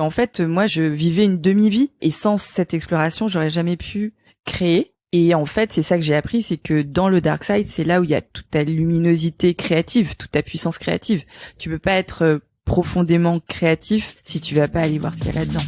En fait, moi, je vivais une demi-vie et sans cette exploration, j'aurais jamais pu créer. Et en fait, c'est ça que j'ai appris, c'est que dans le dark side, c'est là où il y a toute ta luminosité créative, toute ta puissance créative. Tu peux pas être profondément créatif si tu vas pas aller voir ce qu'il y a là-dedans.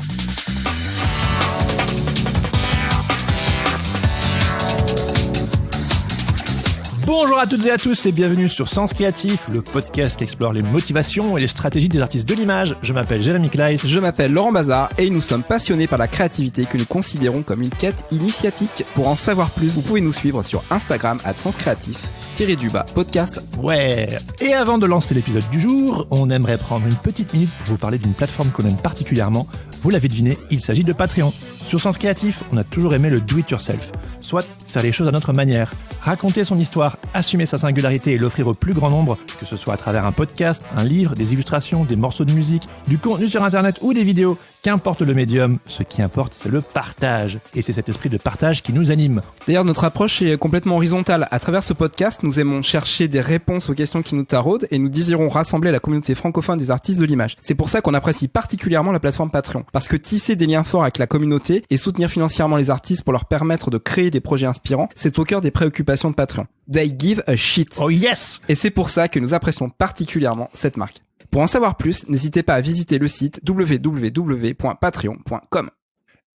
Bonjour à toutes et à tous et bienvenue sur Sens Créatif, le podcast qui explore les motivations et les stratégies des artistes de l'image. Je m'appelle Jérémy Kleiss. Je m'appelle Laurent Bazar et nous sommes passionnés par la créativité que nous considérons comme une quête initiatique. Pour en savoir plus, vous pouvez nous suivre sur Instagram @senscreatif_podcast. Ouais. Et avant de lancer l'épisode du jour, on aimerait prendre une petite minute pour vous parler d'une plateforme qu'on aime particulièrement. Vous l'avez deviné, il s'agit de Patreon. Sur Sens Créatif, on a toujours aimé le do-it-yourself, soit faire les choses à notre manière, raconter son histoire, assumer sa singularité et l'offrir au plus grand nombre, que ce soit à travers un podcast, un livre, des illustrations, des morceaux de musique, du contenu sur internet ou des vidéos. Qu'importe le médium, ce qui importe, c'est le partage. Et c'est cet esprit de partage qui nous anime. D'ailleurs, notre approche est complètement horizontale. À travers ce podcast, nous aimons chercher des réponses aux questions qui nous taraudent et nous désirons rassembler la communauté francophone des artistes de l'image. C'est pour ça qu'on apprécie particulièrement la plateforme Patreon. Parce que tisser des liens forts avec la communauté et soutenir financièrement les artistes pour leur permettre de créer des projets inspirants, c'est au cœur des préoccupations de Patreon. They give a shit. Oh yes! Et c'est pour ça que nous apprécions particulièrement cette marque. Pour en savoir plus, n'hésitez pas à visiter le site www.patreon.com.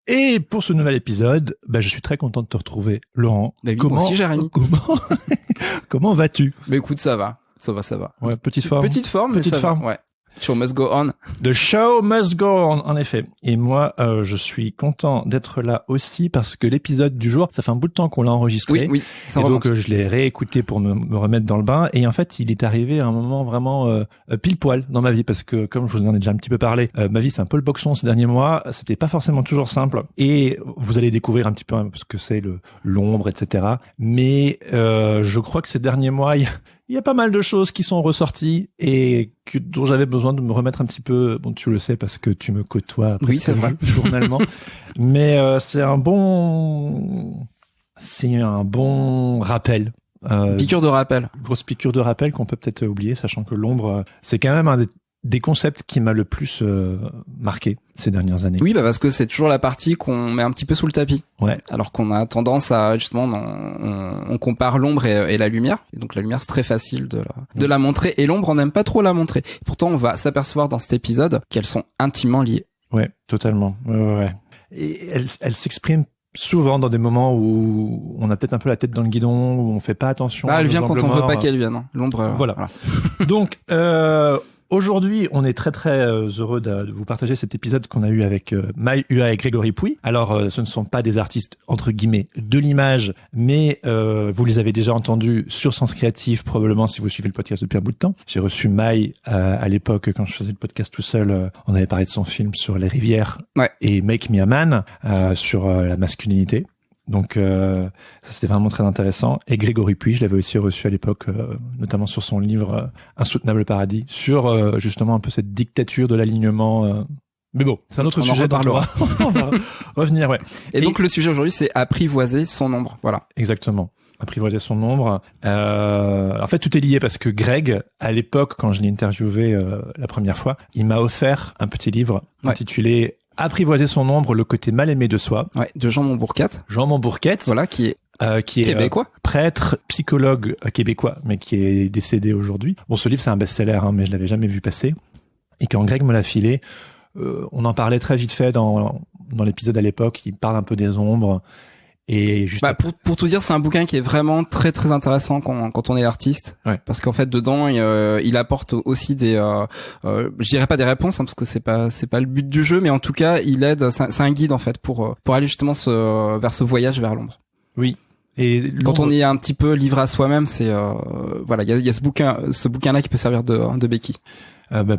Et pour ce nouvel épisode, je suis très content de te retrouver, Laurent. Comment Jérémy. Comment vas-tu? Écoute, ça va. Ouais, petite forme. Petite forme. Ouais. Show must go on. The show must go on, en effet. Et moi, je suis content d'être là aussi parce que l'épisode du jour, ça fait un bout de temps qu'on l'a enregistré. Oui, ça et remonte. donc, je l'ai réécouté pour me remettre dans le bain. Et en fait, il est arrivé à un moment vraiment pile poil dans ma vie parce que, comme je vous en ai déjà un petit peu parlé, ma vie, c'est un peu le boxon ces derniers mois. C'était pas forcément toujours simple. Et vous allez découvrir un petit peu ce que c'est l'ombre, etc. Mais je crois que ces derniers mois, il y a pas mal de choses qui sont ressorties et dont j'avais besoin de me remettre un petit peu. Bon, tu le sais parce que tu me côtoies oui, c'est vrai. journalement. Mais c'est un bon rappel. Piqûre de rappel. Grosse piqûre de rappel qu'on peut peut-être oublier, sachant que l'ombre, c'est quand même un des concepts qui m'a le plus marqué ces dernières années. Oui, parce que c'est toujours la partie qu'on met un petit peu sous le tapis. Ouais. Alors qu'on a tendance à, justement, on compare l'ombre et la lumière. Et donc la lumière, c'est très facile de la montrer. Et l'ombre, on n'aime pas trop la montrer. Pourtant, on va s'apercevoir dans cet épisode qu'elles sont intimement liées. Ouais, totalement. Ouais. Et elles s'expriment souvent dans des moments où on a peut-être un peu la tête dans le guidon, où on fait pas attention. Elle vient quand on veut pas qu'elle vienne. Hein. L'ombre. Voilà. Donc, aujourd'hui, on est très très heureux de vous partager cet épisode qu'on a eu avec Maï Ua et Grégory Pouy. Alors, ce ne sont pas des artistes entre guillemets de l'image, mais vous les avez déjà entendus sur Sens Créatif, probablement si vous suivez le podcast depuis un bout de temps. J'ai reçu Maï à l'époque quand je faisais le podcast tout seul. On avait parlé de son film sur les rivières et Make Me a Man sur la masculinité. Donc ça c'était vraiment très intéressant. Et Grégory Pouy, je l'avais aussi reçu à l'époque, notamment sur son livre Insoutenable Paradis, sur justement un peu cette dictature de l'alignement. Mais bon, c'est un autre sujet. On va revenir, ouais. Et donc le sujet aujourd'hui, c'est apprivoiser son ombre. Voilà. Exactement. Apprivoiser son ombre. En fait, tout est lié parce que Greg, à l'époque, quand je l'ai interviewé la première fois, il m'a offert un petit livre intitulé Apprivoiser son ombre, le côté mal aimé de soi. Ouais, de Jean Montbourquette. Voilà, qui est québécois, prêtre, psychologue québécois, mais qui est décédé aujourd'hui. Bon, ce livre, c'est un best-seller, mais je l'avais jamais vu passer. Et quand Greg me l'a filé, on en parlait très vite fait dans l'épisode à l'époque. Il parle un peu des ombres. Et juste pour tout dire, c'est un bouquin qui est vraiment très très intéressant quand on est artiste, parce qu'en fait dedans il apporte aussi des je dirais pas des réponses parce que c'est pas le but du jeu, mais en tout cas il aide, c'est un guide en fait pour aller justement vers ce voyage vers l'ombre. Oui. Et quand on est un petit peu livré à soi-même, c'est il y a ce bouquin là qui peut servir de béquille.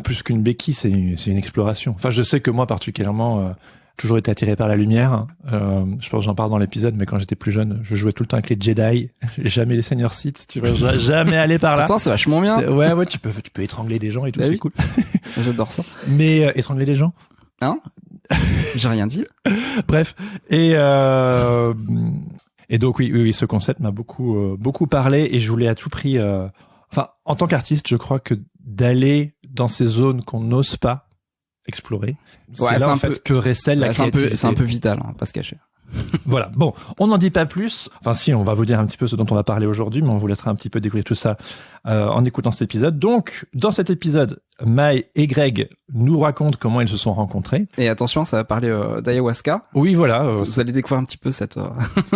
Plus qu'une béquille, c'est une exploration. Enfin, je sais que moi particulièrement toujours été attiré par la lumière. Je pense que j'en parle dans l'épisode, mais quand j'étais plus jeune, je jouais tout le temps avec les Jedi. Jamais les seigneurs Sith, tu vois, jamais aller par là. Pourtant, c'est vachement bien. Ouais, tu peux étrangler des gens et tout, c'est cool. J'adore ça. Mais étrangler des gens? Hein? J'ai rien dit. Bref. Et donc oui, ce concept m'a beaucoup parlé et je voulais à tout prix, en tant qu'artiste, je crois que d'aller dans ces zones qu'on n'ose pas, explorer. Ouais, c'est là un en fait peu- que récèle la créativité. c'est un peu vital, hein, pas se cacher. Voilà. Bon, on n'en dit pas plus. Enfin, si, on va vous dire un petit peu ce dont on va parler aujourd'hui, mais on vous laissera un petit peu découvrir tout ça en écoutant cet épisode. Donc, dans cet épisode, Mai et Greg nous racontent comment ils se sont rencontrés. Et attention, ça va parler d'ayahuasca. Oui, voilà. Vous allez découvrir un petit peu cette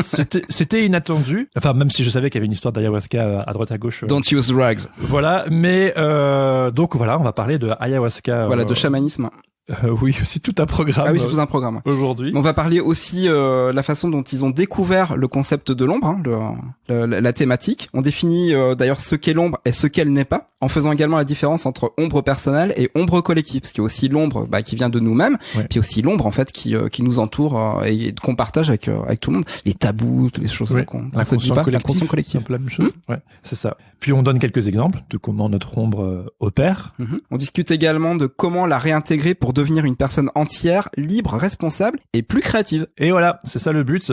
C'était inattendu. Enfin, même si je savais qu'il y avait une histoire d'ayahuasca à droite à gauche. Don't use drugs. Voilà. Mais donc voilà, on va parler de ayahuasca. Voilà, de chamanisme. Oui, c'est tout un programme. Ah oui, c'est tout un programme. Aujourd'hui. Mais on va parler aussi la façon dont ils ont découvert le concept de l'ombre, hein, la thématique. On définit d'ailleurs ce qu'est l'ombre et ce qu'elle n'est pas, en faisant également la différence entre ombre personnelle et ombre collective, parce qu'il y a aussi l'ombre qui vient de nous-mêmes, Ouais. puis aussi l'ombre en fait qui nous entoure et qu'on partage avec tout le monde, les tabous, toutes les choses Ouais. qu'on La se dit pas, conscience l'inconscient collective. collectif. C'est un peu la même chose. Ouais, c'est ça. Puis on donne quelques exemples de comment notre ombre opère. On discute également de comment la réintégrer pour devenir une personne entière, libre, responsable et plus créative. Et voilà, c'est ça le but.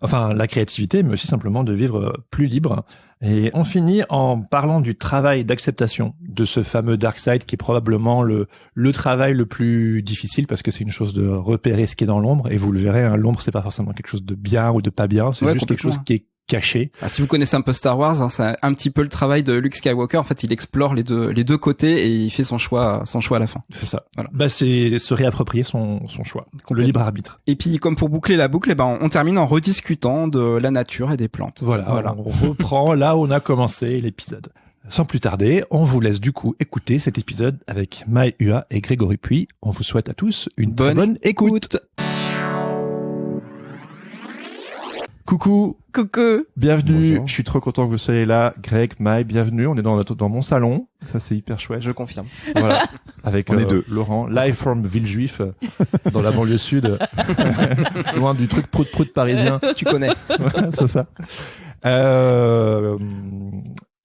Enfin, la créativité, mais aussi simplement de vivre plus libre. Et on finit en parlant du travail d'acceptation de ce fameux dark side qui est probablement le travail le plus difficile parce que c'est une chose de repérer ce qui est dans l'ombre. Et vous le verrez, hein, l'ombre, c'est pas forcément quelque chose de bien ou de pas bien. C'est Ouais, juste quelque chose complètement. qui est caché. Ah, si vous connaissez un peu Star Wars, hein, c'est un petit peu le travail de Luke Skywalker. En fait, il explore les deux côtés et il fait son choix à la fin. C'est ça. Voilà. Bah, c'est se réapproprier son choix. Le libre arbitre. Et puis, comme pour boucler la boucle, on termine en rediscutant de la nature et des plantes. Voilà. On reprend là où on a commencé l'épisode. Sans plus tarder, on vous laisse du coup écouter cet épisode avec Mai Ua et Grégory Puy. On vous souhaite à tous une très bonne écoute. Coucou, Coucou. bienvenue. Bonjour. Je suis trop content que vous soyez là. Greg, Mai, bienvenue. On est dans mon salon. Ça, c'est hyper chouette. Je confirme. Voilà. Avec On est deux. Laurent, live from Villejuif, dans la banlieue sud. Loin du truc prout-prout parisien. Tu connais. Voilà, c'est ça.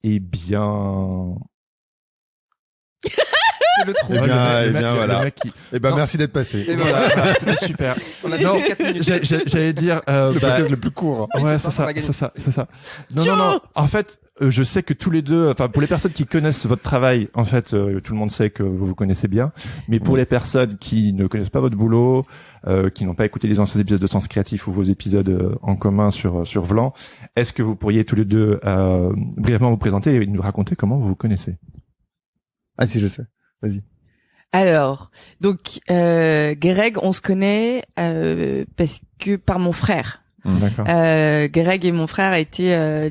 Eh bien... C'est le trou. Eh bien, le mec voilà. qui- Eh ben, Non. merci d'être passé. Et Voilà, voilà, c'était super. On a Non, dit 4 minutes. J'allais dire... Le podcast le plus court. Oui, Ouais, c'est c'est ça, on ça, va gagner. c'est ça. Non. En fait, je sais que tous les deux, enfin, pour les personnes qui connaissent votre travail, en fait, tout le monde sait que vous vous connaissez bien. Mais pour les personnes qui ne connaissent pas votre boulot, qui n'ont pas écouté les anciens épisodes de Sens Créatif ou vos épisodes en commun sur Vlan, est-ce que vous pourriez tous les deux brièvement vous présenter et nous raconter comment vous vous connaissez? Ah si, je sais. Vas-y. Alors, donc Greg, on se connaît parce que par mon frère. D'accord. Greg et mon frère étaient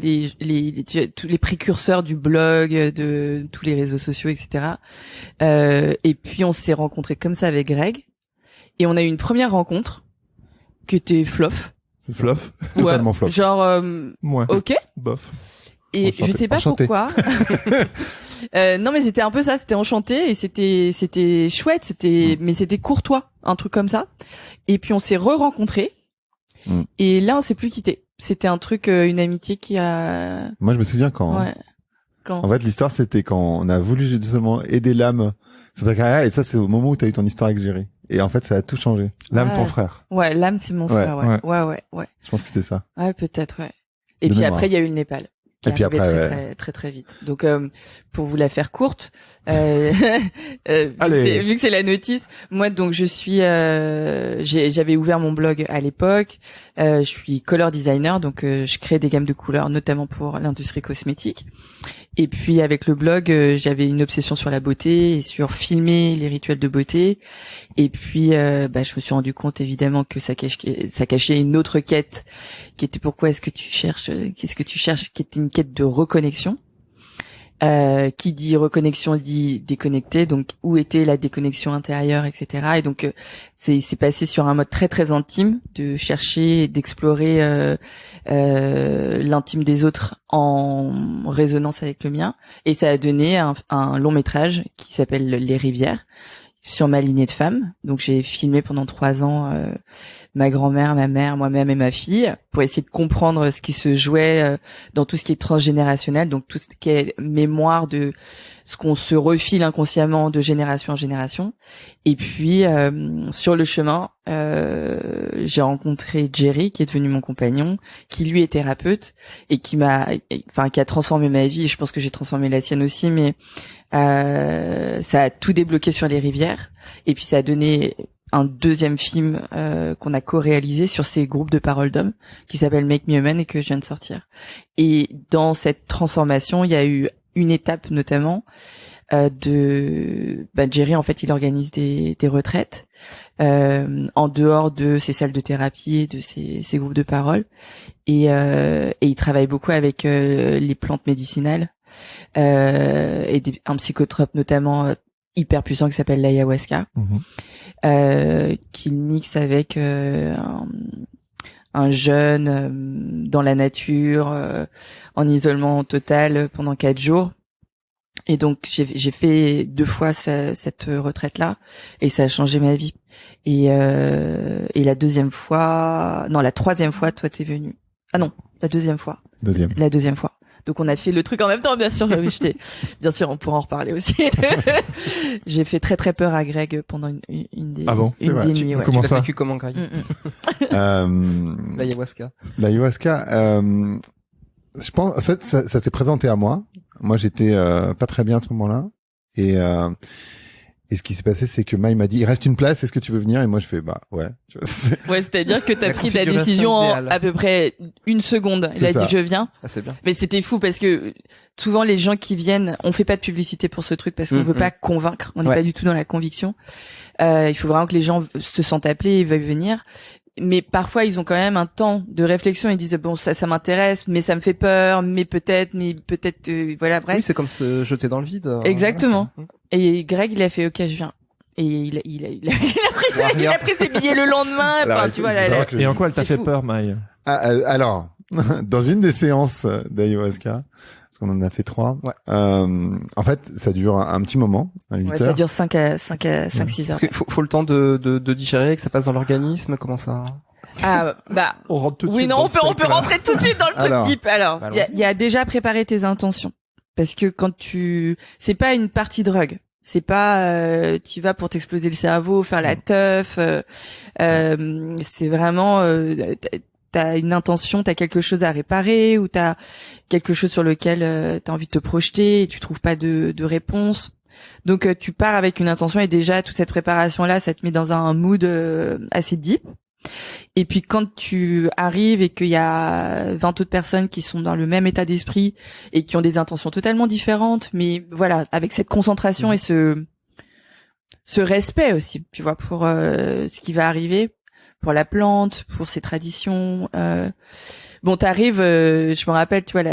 tous les précurseurs du blog, de tous les réseaux sociaux, etc. Et puis on s'est rencontrés comme ça avec Greg, et on a eu une première rencontre qui était flof. C'est ça. Fluff? Totalement flop. Genre Moi. ok. Bof. Et Enchanté. je sais pas Enchanté. pourquoi. Non mais c'était un peu ça, c'était enchanté et c'était chouette, mais c'était courtois, un truc comme ça. Et puis on s'est re-rencontrés. Mm. Et là on s'est plus quittés. C'était un truc, une amitié qui a Moi, je me souviens quand. ouais. Quand En fait, l'histoire, c'était quand on a voulu justement aider l'âme sur ta carrière, et ça, c'est au moment où tu as eu ton histoire avec Géry. Et en fait, ça a tout changé. L'âme, Ouais. ton frère. Ouais, l'âme c'est mon Ouais, frère, ouais. Je pense que c'était ça. Ouais, peut-être, ouais. Et De puis mémoire. après il y a eu le Népal. Qui Et puis est arrivé après, très vite. Donc pour vous la faire courte, Allez. vu que c'est la notice, moi donc je suis j'avais ouvert mon blog à l'époque, je suis color designer, donc je crée des gammes de couleurs notamment pour l'industrie cosmétique. Et puis avec le blog, j'avais une obsession sur la beauté et sur filmer les rituels de beauté. Et puis je me suis rendu compte évidemment que ça cachait une autre quête qui était pourquoi est-ce que tu cherches, qu'est-ce que tu cherches, qui était une quête de reconnexion. Qui dit reconnexion dit déconnecté, donc où était la déconnexion intérieure, etc. Et donc c'est passé sur un mode très très intime, de chercher et d'explorer l'intime des autres en résonance avec le mien, et ça a donné un long métrage qui s'appelle Les Rivières sur ma lignée de femmes. Donc j'ai filmé pendant 3 ans ma grand-mère, ma mère, moi-même et ma fille pour essayer de comprendre ce qui se jouait dans tout ce qui est transgénérationnel, donc tout ce qui est mémoire de ce qu'on se refile inconsciemment de génération en génération. Et puis sur le chemin, j'ai rencontré Jerry, qui est devenu mon compagnon, qui lui est thérapeute et qui a transformé ma vie. Je pense que j'ai transformé la sienne aussi, mais ça a tout débloqué sur les rivières. Et puis ça a donné un deuxième film qu'on a co-réalisé sur ces groupes de paroles d'hommes qui s'appelle Make Me a Man et que je viens de sortir. Et dans cette transformation, il y a eu une étape notamment Jerry, en fait, il organise des retraites en dehors de ses salles de thérapie et de ses groupes de parole, et il travaille beaucoup avec les plantes médicinales et un psychotrope notamment hyper puissant qui s'appelle l'ayahuasca, qu'il mixe avec un jeûne dans la nature, en isolement total pendant 4 jours. Et donc j'ai fait 2 fois cette retraite-là, et ça a changé ma vie. Et la troisième fois, toi t'es venu. Ah non, la deuxième fois. La deuxième fois. Donc on a fait le truc en même temps, bien sûr. Bien sûr, on pourra en reparler aussi. J'ai fait très très peur à Greg pendant une des nuits. Ouais. Comment ça? Tu l'as vécu comment, Greg? L'ayahuasca. Je pense ça s'est présenté à moi. Moi, j'étais pas très bien à ce moment-là, et ce qui s'est passé, c'est que Maï m'a dit, il reste une place, est-ce que tu veux venir? Et moi, je fais, bah ouais. Ouais, c'est-à-dire que t'as pris ta décision en à peu près 1 seconde. Il a dit, je viens. Ah, c'est bien. Mais c'était fou parce que souvent les gens qui viennent, on fait pas de publicité pour ce truc parce qu'on veut pas convaincre. On n'est pas du tout dans la conviction. Il faut vraiment que les gens se sentent appelés et veuillent venir. Mais parfois ils ont quand même un temps de réflexion. Ils disent bon, ça m'intéresse, mais ça me fait peur, mais peut-être voilà, bref. Oui, c'est comme se jeter dans le vide. Exactement. Et Greg, il a fait OK, je viens. Et il a pris ses billets le lendemain. Alors, enfin, tu vois, et en quoi elle t'a fait peur, Maï? Alors, dans une des séances d'ayahuasca, parce qu'on en a fait 3, en fait, ça dure un petit moment, 8 heures. Ça dure 5 à 6 heures. Parce qu'il faut le temps de digérer, que ça passe dans l'organisme, comment ça? Ah, bah. On rentre tout de suite. Oui, non, on peut rentrer tout de suite dans le truc deep. Alors, il y a déjà préparé tes intentions. Parce que c'est pas une partie drogue. C'est pas, tu vas pour t'exploser le cerveau, faire la teuf, c'est vraiment, t'as une intention, t'as quelque chose à réparer, ou t'as quelque chose sur lequel t'as envie de te projeter et tu trouves pas de réponse. Donc tu pars avec une intention, et déjà toute cette préparation là, ça te met dans un mood assez deep. Et puis quand tu arrives et qu'il y a 20 autres personnes qui sont dans le même état d'esprit et qui ont des intentions totalement différentes, mais voilà, avec cette concentration et ce respect aussi, tu vois, pour ce qui va arriver, pour la plante, pour ses traditions. Bon, t'arrives, je me rappelle, tu vois,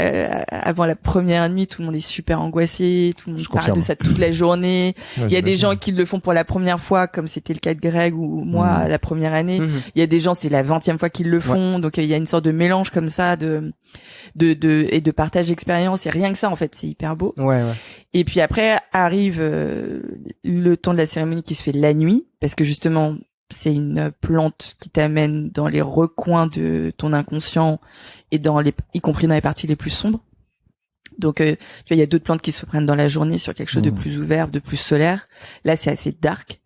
avant la première nuit, tout le monde est super angoissé, tout le monde parle de ça toute la journée. Il y a des gens qui le font pour la première fois, comme c'était le cas de Greg ou moi la première année. Il y a des gens, c'est la 20e fois qu'ils le font, donc il y a une sorte de mélange comme ça de partage d'expérience. Et rien que ça, en fait, c'est hyper beau. Ouais. Et puis après arrive le temps de la cérémonie qui se fait la nuit, parce que justement, c'est une plante qui t'amène dans les recoins de ton inconscient et y compris dans les parties les plus sombres. Donc, tu vois, il y a d'autres plantes qui se prennent dans la journée sur quelque chose de plus ouvert, de plus solaire. Là, c'est assez dark.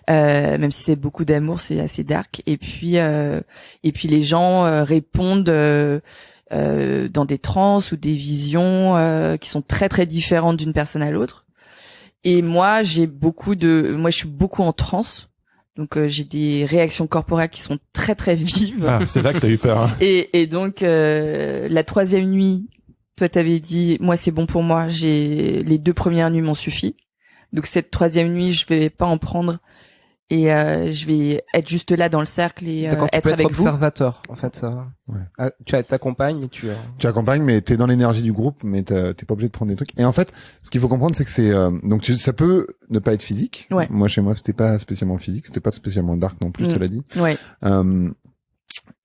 Même si c'est beaucoup d'amour, c'est assez dark. Et puis les gens répondent dans des transes ou des visions qui sont très très différentes d'une personne à l'autre. Et moi, je suis beaucoup en transe. Donc j'ai des réactions corporelles qui sont très très vives. Ah, c'est là que t'as eu peur. Hein. Et donc la 3e nuit, toi t'avais dit moi c'est bon pour moi, les 2 premières nuits m'ont suffi. Donc cette 3e nuit, je vais pas en prendre, et je vais être juste là dans le cercle et être avec vous. Observateur, en fait. Tu t'accompagnes, mais tu accompagnes, mais t'es dans l'énergie du groupe, mais t'es pas obligé de prendre des trucs. Et en fait, ce qu'il faut comprendre, c'est que c'est donc ça peut ne pas être physique. Ouais. Moi, chez moi, c'était pas spécialement physique, c'était pas spécialement dark non plus, cela dit. Ouais.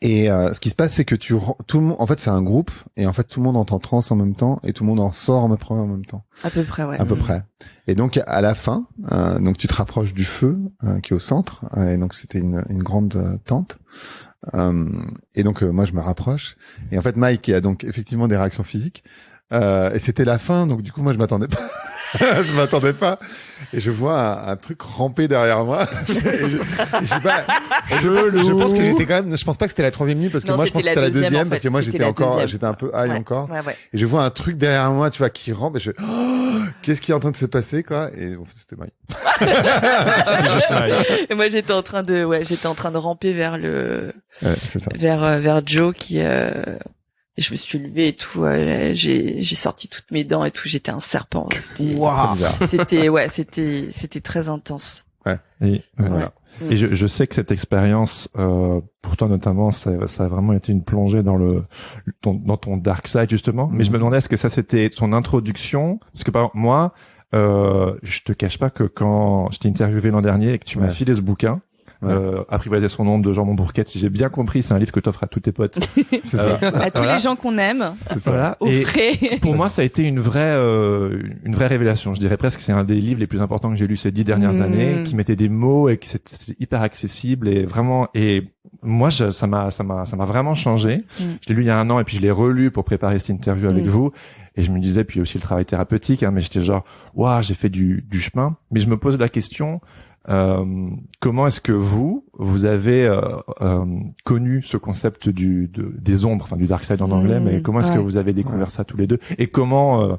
Et ce qui se passe, c'est que tout le monde, en fait, c'est un groupe, et en fait, tout le monde entre en transe en même temps, et tout le monde en sort en même temps. À peu près, ouais. À peu près. Et donc, à la fin, donc tu te rapproches du feu qui est au centre, et donc c'était une grande tente. Et donc, moi, je me rapproche, et en fait, Mike a donc effectivement des réactions physiques, et c'était la fin, donc du coup, moi, je m'attendais pas. Je m'attendais pas. Et je vois un truc ramper derrière moi. Je pense que j'étais quand même, je pense pas que c'était la 3e minute parce que Non, moi je pense que c'était la deuxième en fait. parce que moi C'était j'étais la encore, deuxième. j'étais un peu high encore. Ouais. Et je vois un truc derrière moi, tu vois, qui rampe et je fais, oh, qu'est-ce qui est en train de se passer, quoi? Et en fait, c'était Maï. Et moi, j'étais en train de ramper vers C'est ça. vers Joe qui, et je me suis levée et tout, j'ai sorti toutes mes dents et tout, j'étais un serpent. Waouh. C'était très intense. Et, Voilà. et je sais que cette expérience, pour toi notamment, ça a vraiment été une plongée dans dans ton dark side justement. Mais je me demandais est-ce que ça c'était son introduction, parce que par exemple, moi, je te cache pas que quand je t'ai interviewé l'an dernier et que tu m'as filé ce bouquin, Apprivoiser son ombre de Jean Bourquette, si j'ai bien compris, c'est un livre que t'offres à tous tes potes. C'est ça. À tous les gens qu'on aime. C'est ça. Voilà. Offrez. Et pour moi, ça a été une vraie révélation. Je dirais presque que c'est un des livres les plus importants que j'ai lu ces 10 dernières années, qui mettait des mots et que c'était hyper accessible et vraiment, et moi, ça m'a vraiment changé. Je l'ai lu il y a 1 an et puis je l'ai relu pour préparer cette interview avec vous. Et je me disais, puis aussi le travail thérapeutique, hein, mais j'étais genre, waouh, j'ai fait du chemin. Mais je me pose la question, comment est-ce que vous avez connu ce concept des ombres, enfin du dark side en anglais, mais comment est-ce que vous avez découvert ça tous les deux, et quelles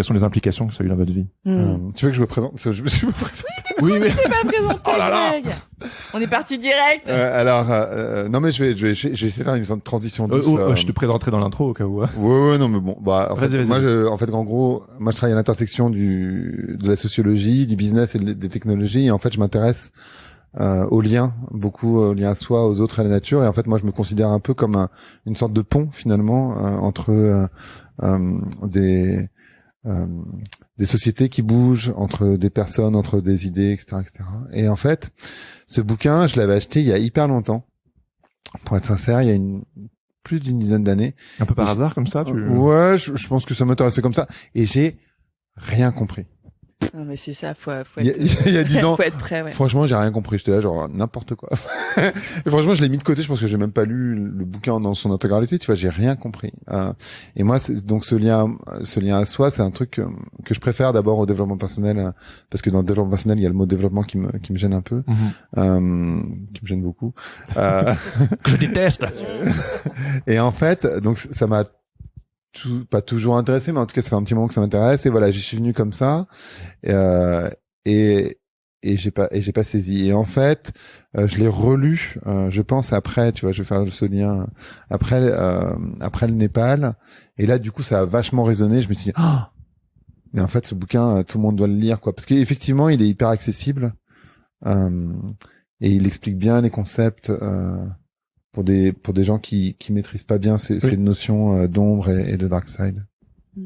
sont les implications que ça a eu dans votre vie? Tu veux que je me présente? Parce que je me suis pas présenté. Oui, mais t'es pas présenté, Greg. On est parti direct. Non mais je vais essayer de faire une sorte de transition douce. Je te présenterai dans l'intro au cas où. Ouais, non mais bon, en fait, vas-y. en gros, moi je travaille à l'intersection de la sociologie, du business et des technologies, et en fait je m'intéresse beaucoup aux liens à soi, aux autres et à la nature, et en fait moi je me considère un peu comme une sorte de pont finalement entre des sociétés qui bougent, entre des personnes, entre des idées, etc., etc. Et en fait, ce bouquin, je l'avais acheté il y a hyper longtemps. Pour être sincère, il y a plus d'une dizaine d'années. Un peu par hasard comme ça, Ouais, je pense que ça m'intéressait comme ça. Et j'ai rien compris. Non, mais c'est ça, faut il y a 10 ans. Faut être prêt, ouais. Franchement, j'ai rien compris. J'étais là, genre, n'importe quoi. Et franchement, je l'ai mis de côté. Je pense que j'ai même pas lu le bouquin dans son intégralité. Tu vois, j'ai rien compris. Et moi, donc, ce lien à soi, c'est un truc que je préfère d'abord au développement personnel, parce que dans le développement personnel, il y a le mot développement qui me gêne un peu, qui me gêne beaucoup. Je déteste. Et en fait, donc, ça m'a pas toujours intéressé, mais en tout cas ça fait un petit moment que ça m'intéresse, et voilà, j'y suis venu comme ça, et j'ai pas saisi. Et en fait, je l'ai relu, je pense après, tu vois, je vais faire ce lien après le Népal, et là du coup ça a vachement résonné. Je me suis dit, mais en fait ce bouquin, tout le monde doit le lire, quoi, parce qu'effectivement il est hyper accessible, et il explique bien les concepts. Pour des gens qui maîtrisent pas bien ces notions d'ombre et de dark side.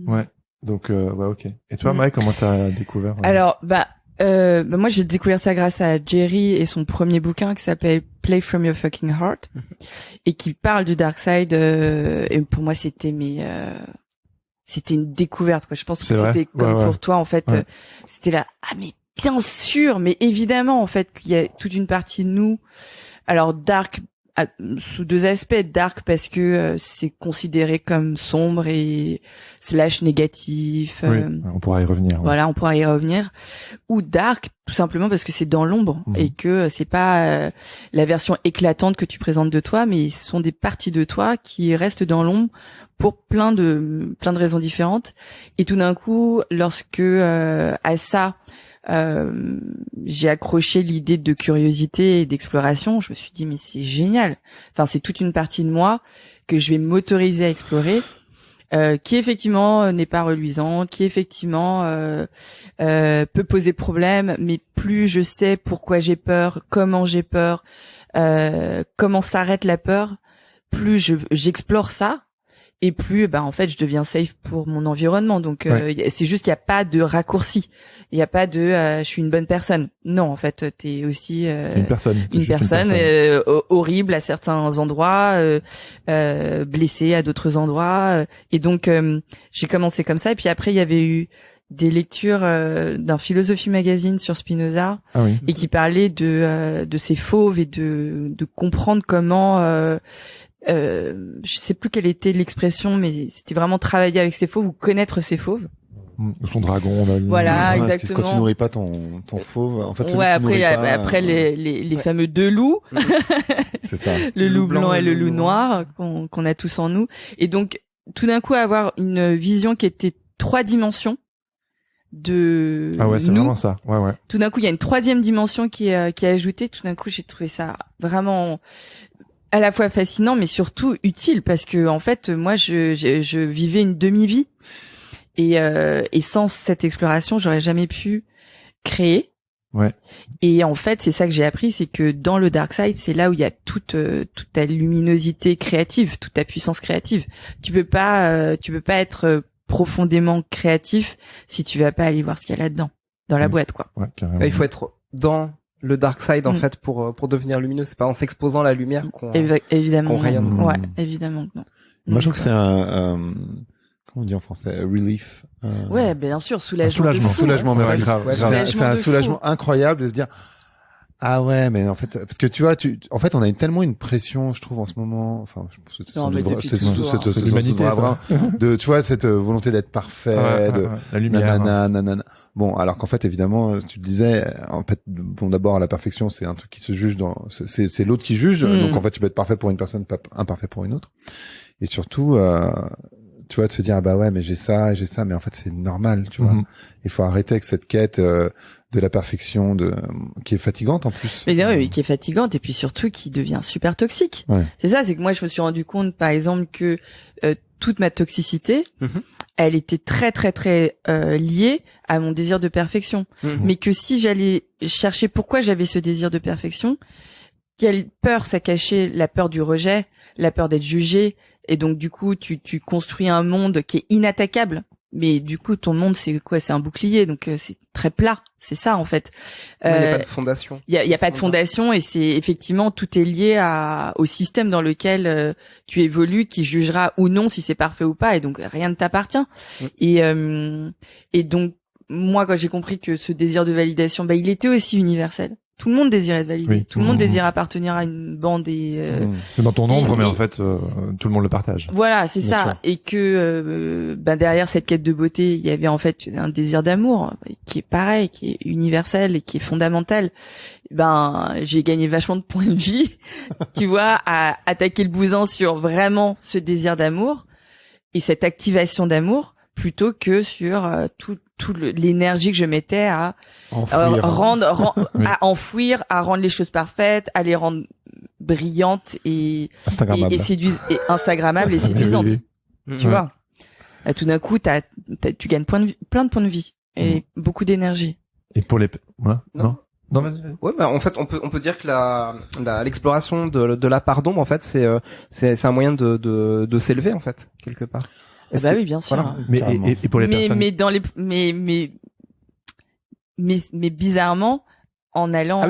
Ouais. Donc ok. Et toi, Mike, comment t'as découvert Alors moi j'ai découvert ça grâce à Jerry et son premier bouquin qui s'appelle Play from Your Fucking Heart et qui parle du dark side, et pour moi c'était une découverte, quoi. Je pense que c'était comme pour toi en fait, c'était là, mais bien sûr, mais évidemment en fait qu'il y a toute une partie de nous, alors dark sous 2 aspects. Dark parce que c'est considéré comme sombre et / négatif. On pourra y revenir. Voilà, on pourra y revenir. Ou dark tout simplement parce que c'est dans l'ombre et que c'est pas la version éclatante que tu présentes de toi, mais ce sont des parties de toi qui restent dans l'ombre pour plein de raisons différentes. Et tout d'un coup, lorsque à ça j'ai accroché l'idée de curiosité et d'exploration, je me suis dit mais c'est génial. Enfin, c'est toute une partie de moi que je vais m'autoriser à explorer, qui effectivement n'est pas reluisant, qui effectivement peut poser problème, mais plus je sais pourquoi j'ai peur, comment j'ai peur, comment s'arrête la peur, plus j'explore ça. Et plus, en fait, je deviens safe pour mon environnement. Donc, c'est juste qu'il n'y a pas de raccourci. Il n'y a pas de je suis une bonne personne. Non, en fait, t'es aussi une personne. Horrible à certains endroits, blessée à d'autres endroits. Et donc, j'ai commencé comme ça. Et puis après, il y avait eu des lectures d'un Philosophie Magazine sur Spinoza, et qui parlait de ces fauves et de comprendre comment je sais plus quelle était l'expression, mais c'était vraiment travailler avec ces fauves ou connaître ces fauves. Son dragon. Voilà, Quand exactement. tu nourris pas ton fauve, en fait, celui Ouais, que tu après, nourris pas, après les fameux deux loups, c'est ça. le loup blanc et le loup noir qu'on a tous en nous. Et donc, tout d'un coup, avoir une vision qui était 3 dimensions de Ah ouais, c'est nous. vraiment ça. Ouais. Tout d'un coup, il y a une 3e dimension qui est ajoutée. Tout d'un coup, j'ai trouvé ça vraiment à la fois fascinant, mais surtout utile, parce que en fait, moi, je vivais une demi-vie, et sans cette exploration, j'aurais jamais pu créer. Ouais. Et en fait, c'est ça que j'ai appris, c'est que dans le dark side, c'est là où il y a toute ta luminosité créative, toute ta puissance créative. Tu peux pas être profondément créatif si tu vas pas aller voir ce qu'il y a là-dedans, dans la boîte, quoi. Ouais, carrément. Il faut être dans le dark side en fait pour devenir lumineux. C'est pas en s'exposant à la lumière Évidemment. qu'on rayonne. Non. Ouais, évidemment que non. Moi, je trouve que c'est comment on dit en français, relief. Ouais, bien sûr, soulagement. Un soulagement, mais ouais, ouais, grave. c'est un de fou. soulagement incroyable de se dire, ah ouais, mais en fait, parce que tu vois, en fait, on a tellement une pression, je trouve, en ce moment, enfin, Non, mais depuis toujours. C'est l'humanité, ça. de, tu vois, cette volonté d'être parfait, de la lumière. nanana. Bon, alors qu'en fait, évidemment, tu le disais, en fait, bon, d'abord, la perfection, c'est un truc qui se juge c'est l'autre qui juge. Donc, en fait, tu peux être parfait pour une personne, pas imparfait pour une autre. Et surtout, tu vois, de se dire, ah bah ouais, mais j'ai ça, mais en fait, c'est normal, tu vois. Il faut arrêter avec cette quête, de la perfection, qui est fatigante, en plus. Mais oui, qui est fatigante, et puis surtout, qui devient super toxique. Ouais. C'est ça, c'est que moi, je me suis rendu compte, par exemple, que, toute ma toxicité, elle était très, très, très, liée à mon désir de perfection. Mais que si j'allais chercher pourquoi j'avais ce désir de perfection, quelle peur ça cachait, la peur du rejet, la peur d'être jugé, et donc du coup tu construis un monde qui est inattaquable, mais du coup ton monde c'est quoi, c'est un bouclier, donc c'est très plat, c'est ça en fait. Il n'y a pas de fondation. Il y a pas de fondation, et c'est effectivement tout est lié au système dans lequel tu évolues, qui jugera ou non si c'est parfait ou pas, et donc rien ne t'appartient. Et donc moi, quand j'ai compris que ce désir de validation, il était aussi universel. Tout le monde désire être validé. Oui. Tout le monde désire appartenir à une bande, et C'est dans ton ombre, mais en fait, tout le monde le partage. voilà, c'est Bien ça. sûr. Et que derrière cette quête de beauté, il y avait en fait un désir d'amour qui est pareil, qui est universel et qui est fondamental. J'ai gagné vachement de points de vie, tu vois, à attaquer le bousin sur vraiment ce désir d'amour et cette activation d'amour, plutôt que sur l'énergie que je mettais à Enfouir. à enfouir, à rendre les choses parfaites, à les rendre brillantes et instagrammables et séduisantes. Oui. Tu vois. Là, tout d'un coup, tu gagnes plein de points de vie et beaucoup d'énergie. Et pour les... Ouais, non, vas-y. Ouais, en fait, on peut dire que l'exploration de la part d'ombre, en fait, c'est un moyen de s'élever, en fait, quelque part. Oui, bien sûr. Voilà. Mais et pour les personnes... mais dans les mais bizarrement, en allant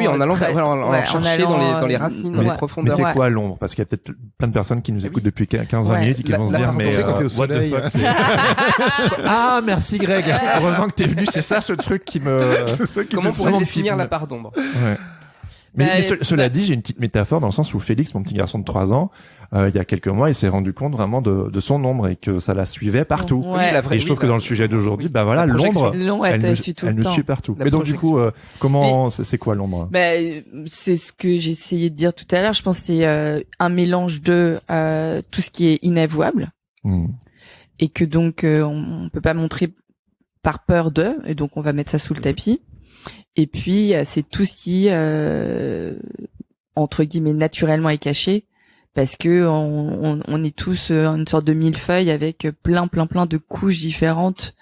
chercher dans les racines, dans les profondeurs. Mais c'est quoi l'ombre? Parce qu'il y a peut-être plein de personnes qui nous écoutent depuis 15-20 minutes et qui vont se dire, mais what the fuck, c'est... Ah, merci Greg. Heureusement que t'es venu, c'est ça ce truc qui me... Comment pourrait définir la part d'ombre? Ouais. Mais cela dit, j'ai une petite métaphore dans le sens où Félix, mon petit garçon de 3 ans, il y a quelques mois, il s'est rendu compte vraiment de son ombre et que ça la suivait partout. Ouais. Et je trouve que dans le sujet d'aujourd'hui, l'ombre, elle nous suit partout. Mais donc du coup, c'est quoi l'ombre? C'est ce que j'ai essayé de dire tout à l'heure. Je pense que c'est un mélange de tout ce qui est inavouable et que donc on peut pas montrer par peur de, et donc on va mettre ça sous le tapis. Et puis c'est tout ce qui entre guillemets naturellement est caché, parce que on est tous une sorte de millefeuille avec plein de couches différentes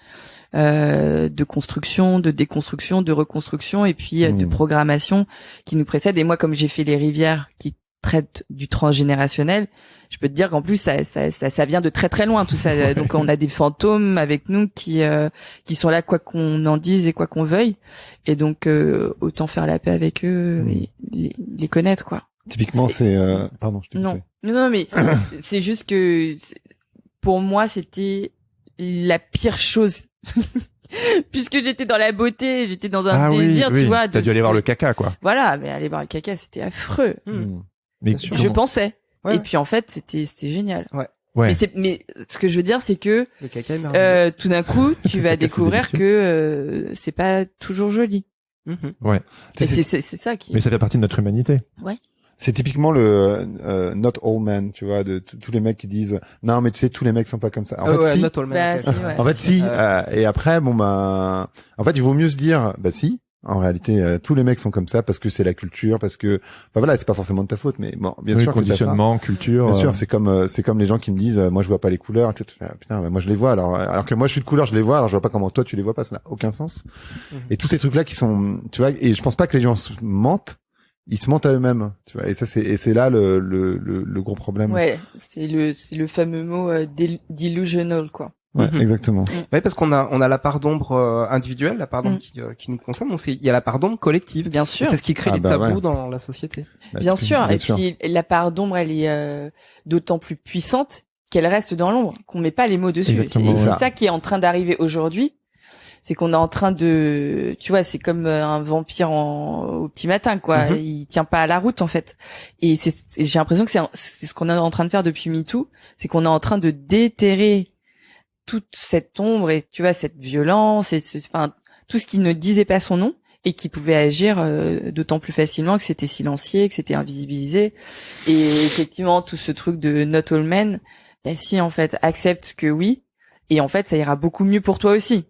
de construction, de déconstruction, de reconstruction, et puis de programmation qui nous précèdent. Et moi, comme j'ai fait les rivières qui traitent du transgénérationnel, je peux te dire qu'en plus ça vient de très très loin tout ça. Donc on a des fantômes avec nous qui sont là quoi qu'on en dise et quoi qu'on veuille, et donc autant faire la paix avec eux et les connaître, quoi. Typiquement, c'est pardon, je t'ai coupé. Non, mais c'est juste que pour moi c'était la pire chose. Puisque j'étais dans la beauté, j'étais dans un désir, tu vois. T'as dû aller voir le caca, quoi. Voilà, mais aller voir le caca, c'était affreux. Mais Je pensais. Ouais. Et puis en fait, c'était génial. Ouais. Ouais. Mais ce que je veux dire, c'est que Le caca est merveilleux. tout d'un coup, tu vas découvrir délicieux. que c'est pas toujours joli. Ouais. Et c'est ça qui. Mais ça fait partie de notre humanité. C'est typiquement le not all men, tu vois, de tous les mecs qui disent non mais tu sais tous les mecs sont pas comme ça. En fait, si. Not all men, Bah, ok. si, ouais. En fait, si. Et après, bon ben, en fait, il vaut mieux se dire, bah si. En réalité, tous les mecs sont comme ça parce que c'est la culture, parce que, bah voilà, c'est pas forcément de ta faute, mais bon, bien Oui, sûr que t'as ça. conditionnement, culture. Bien sûr, c'est comme les gens qui me disent, moi je vois pas les couleurs. Tu sais, putain, moi je les vois. Alors que moi je suis de couleur, je les vois. Alors je vois pas comment toi tu les vois pas. Ça n'a aucun sens. Et tous ces trucs là qui sont, tu vois, et je pense pas que les gens se mentent. Ils se mentent à eux-mêmes, tu vois. Et ça c'est là le gros problème. Ouais, c'est le fameux mot delusional, quoi. Ouais, exactement. Ouais, parce qu'on a la part d'ombre individuelle, la part d'ombre qui nous concerne. Donc il y a la part d'ombre collective. Bien Et sûr. c'est ce qui crée Ah les bah tabous ouais. dans la société. Bien sûr. Et puis la part d'ombre, elle est d'autant plus puissante qu'elle reste dans l'ombre, qu'on met pas les mots dessus. Exactement, C'est ouais. ça qui est en train d'arriver aujourd'hui. C'est qu'on est en train de, tu vois, c'est comme un vampire au petit matin, quoi. Il tient pas à la route, en fait. Et j'ai l'impression que c'est ce qu'on est en train de faire depuis MeToo, c'est qu'on est en train de déterrer toute cette ombre et, tu vois, cette violence et enfin, tout ce qui ne disait pas son nom et qui pouvait agir d'autant plus facilement que c'était silencié, que c'était invisibilisé. Et effectivement, tout ce truc de not all men, ben si, en fait, accepte que oui, et en fait, ça ira beaucoup mieux pour toi aussi.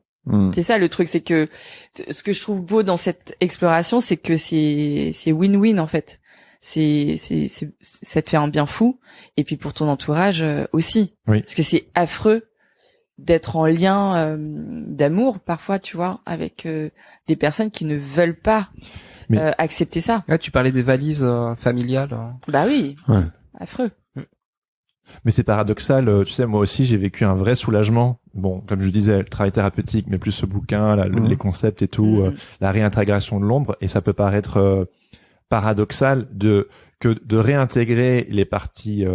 C'est ça le truc, c'est que ce que je trouve beau dans cette exploration, c'est que c'est win-win en fait. Ça te fait un bien fou et puis pour ton entourage aussi. Oui. Parce que c'est affreux d'être en lien d'amour parfois, tu vois, avec des personnes qui ne veulent pas accepter ça. Là, tu parlais des valises familiales. Bah oui. Ouais. Affreux. Mais c'est paradoxal, tu sais, moi aussi j'ai vécu un vrai soulagement. Bon, comme je disais, le travail thérapeutique, mais plus ce bouquin, les concepts et tout, la réintégration de l'ombre, et ça peut paraître paradoxal de réintégrer les parties